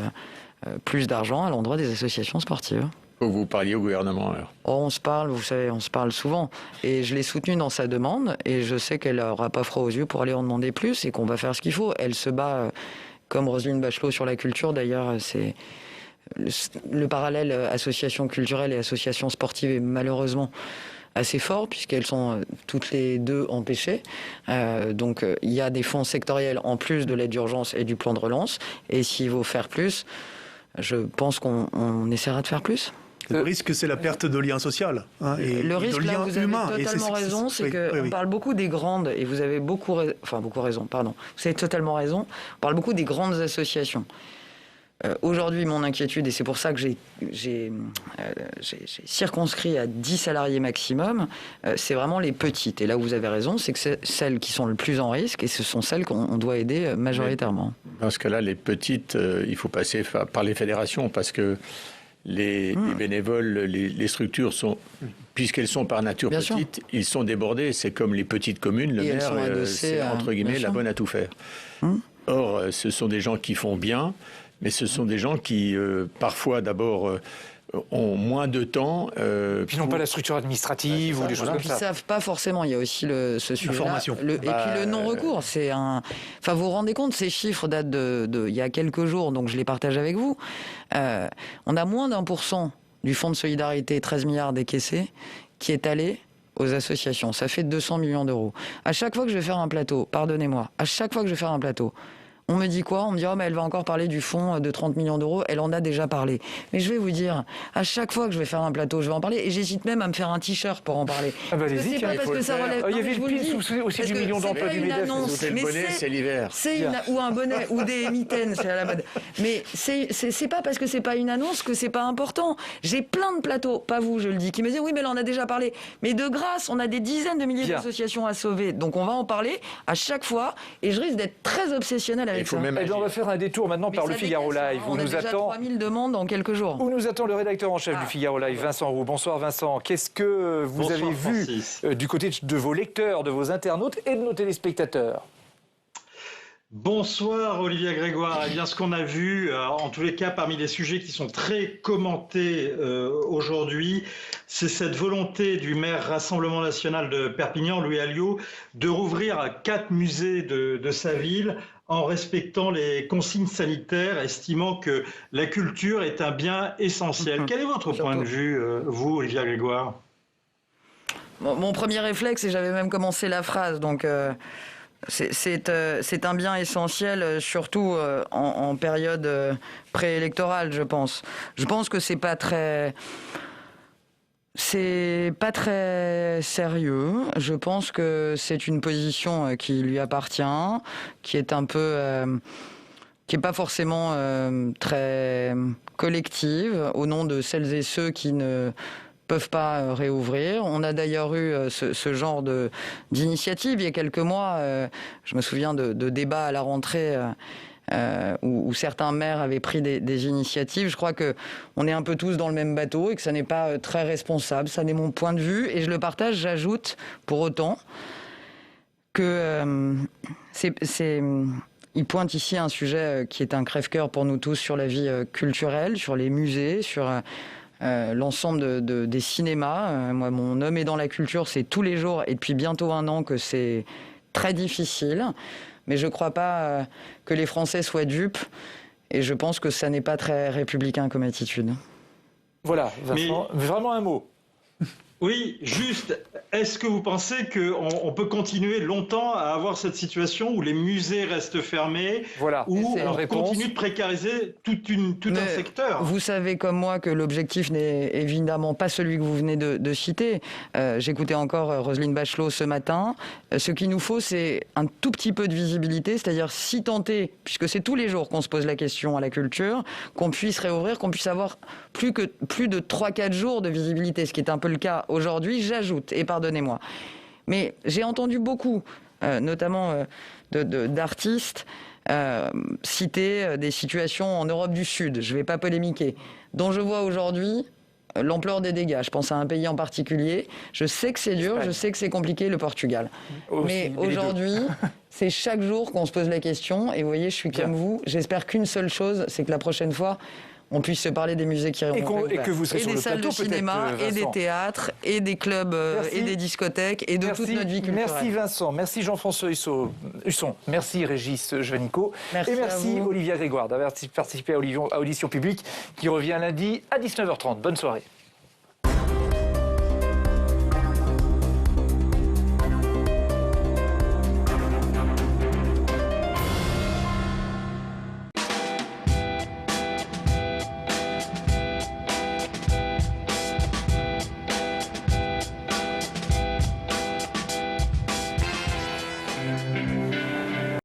plus d'argent à l'endroit des associations sportives. Vous parliez au gouvernement alors. On se parle, vous savez, on se parle souvent. Et je l'ai soutenue dans sa demande et je sais qu'elle n'aura pas froid aux yeux pour aller en demander plus et qu'on va faire ce qu'il faut. Elle se bat comme Roselyne Bachelot sur la culture. D'ailleurs, c'est le parallèle association culturelle et association sportive est malheureusement assez fort puisqu'elles sont toutes les deux empêchées. Donc il y a des fonds sectoriels en plus de l'aide d'urgence et du plan de relance. Et s'il faut faire plus, je pense qu'on essaiera de faire plus. Le risque, c'est la perte de lien social. Et le risque, de lien là, vous humain. avez totalement raison, c'est qu'on parle beaucoup des grandes, et vous avez beaucoup raison, pardon. Vous avez totalement raison, on parle beaucoup des grandes associations. Aujourd'hui, mon inquiétude, et c'est pour ça que j'ai circonscrit à 10 salariés maximum, c'est vraiment les petites. Et là où vous avez raison, c'est que c'est celles qui sont le plus en risque, et ce sont celles qu'on doit aider majoritairement. Dans ce cas-là, les petites, il faut passer par les fédérations, parce que les bénévoles, les structures sont, puisqu'elles sont par nature petites, ils sont débordés. C'est comme les petites communes, le maire, c'est entre guillemets la bonne à tout faire. Or, ce sont des gens qui font bien, mais ce sont des gens qui, parfois, d'abord, ont moins de temps. Puis n'ont pas la structure administrative ou des choses comme ça. Ils ne savent pas forcément. Il y a aussi ce sujet-là. La formation. Et puis le non-recours. Enfin, vous vous rendez compte, ces chiffres datent il y a quelques jours, donc je les partage avec vous. On a moins d'1% du fonds de solidarité, 13 milliards décaissés, qui est allé aux associations. Ça fait 200 millions d'euros. À chaque fois que je vais faire un plateau, pardonnez-moi, à chaque fois que je vais faire un plateau, on me dit quoi? On me dit, mais elle va encore parler du fonds de 30 millions d'euros. Elle en a déjà parlé. Mais je vais vous dire, à chaque fois que je vais faire un plateau, je vais en parler. Et j'hésite même à me faire un t-shirt pour en parler. Ah bah allez-y, c'est pas parce que ça relève. Il y avait le pin aussi du million d'emplois du MEDEF. C'est le bonnet, c'est l'hiver. Ou un bonnet, ou des mitaines, c'est à la mode. Mais c'est pas parce que c'est pas une annonce que c'est pas important. J'ai plein de plateaux, pas vous, je le dis, qui me disent, oui, mais là, on a déjà parlé. Mais de grâce, on a des dizaines de milliers d'associations à sauver. Donc on va en parler à chaque fois. Et je risque d'être très obsessionnel avec ça. On va faire un détour maintenant par le Figaro Live. On a déjà 3000 demandes en quelques jours. Où nous attend le rédacteur en chef du Figaro Live, Vincent Roux. Bonsoir Vincent. Qu'est-ce que vous avez vu du côté de vos lecteurs, de vos internautes et de nos téléspectateurs? Bonsoir Olivier Grégoire. Eh bien, ce qu'on a vu, en tous les cas, parmi les sujets qui sont très commentés aujourd'hui, c'est cette volonté du maire Rassemblement National de Perpignan, Louis Alliot, de rouvrir 4 musées de sa ville en respectant les consignes sanitaires, estimant que la culture est un bien essentiel. Quel est votre point de vue, vous, Olivier Grégoire? Mon premier réflexe, et j'avais même commencé la phrase, donc c'est un bien essentiel, surtout en période préélectorale, je pense. Je pense que c'est pas très sérieux. Je pense que c'est une position qui lui appartient, qui est un peu, qui est pas forcément très collective, au nom de celles et ceux qui ne peuvent pas réouvrir. On a d'ailleurs eu ce genre d'initiative il y a quelques mois. Je me souviens de débats à la rentrée où certains maires avaient pris des initiatives. Je crois qu'on est un peu tous dans le même bateau et que ça n'est pas très responsable. Ça n'est mon point de vue et je le partage. J'ajoute pour autant que il pointe ici un sujet qui est un crève-cœur pour nous tous sur la vie culturelle, sur les musées, sur l'ensemble des cinémas. Moi, mon homme est dans la culture, c'est tous les jours et depuis bientôt 1 an que c'est très difficile. Mais je ne crois pas que les Français soient dupes et je pense que ça n'est pas très républicain comme attitude. Voilà, Vincent, vraiment un mot. Oui, juste, est-ce que vous pensez qu'on peut continuer longtemps à avoir cette situation où les musées restent fermés, voilà. où on continue de précariser tout un secteur? Vous savez comme moi que l'objectif n'est évidemment pas celui que vous venez de citer. J'écoutais encore Roselyne Bachelot ce matin. Ce qu'il nous faut, c'est un tout petit peu de visibilité, c'est-à-dire si tenté, puisque c'est tous les jours qu'on se pose la question à la culture, qu'on puisse réouvrir, qu'on puisse avoir plus de 3-4 jours de visibilité, ce qui est un peu le cas aujourd'hui, j'ajoute, et pardonnez-moi. Mais j'ai entendu beaucoup, notamment d'artistes, citer des situations en Europe du Sud, je ne vais pas polémiquer, dont je vois aujourd'hui l'ampleur des dégâts. Je pense à un pays en particulier. Je sais que c'est dur, je sais que c'est compliqué, le Portugal. Mais aujourd'hui, c'est chaque jour qu'on se pose la question. Et vous voyez, je suis comme vous. J'espère qu'une seule chose, c'est que la prochaine fois, on puisse se parler des musées qui iront et que vous serez sur des le salles plateau, de cinéma, et des théâtres, et des clubs, et des discothèques, et de toute notre vie culturelle. Merci Vincent, merci Jean-François Husson, merci Régis Juanico, et merci Olivia Grégoire d'avoir participé à Audition publique qui revient lundi à 19h30. Bonne soirée.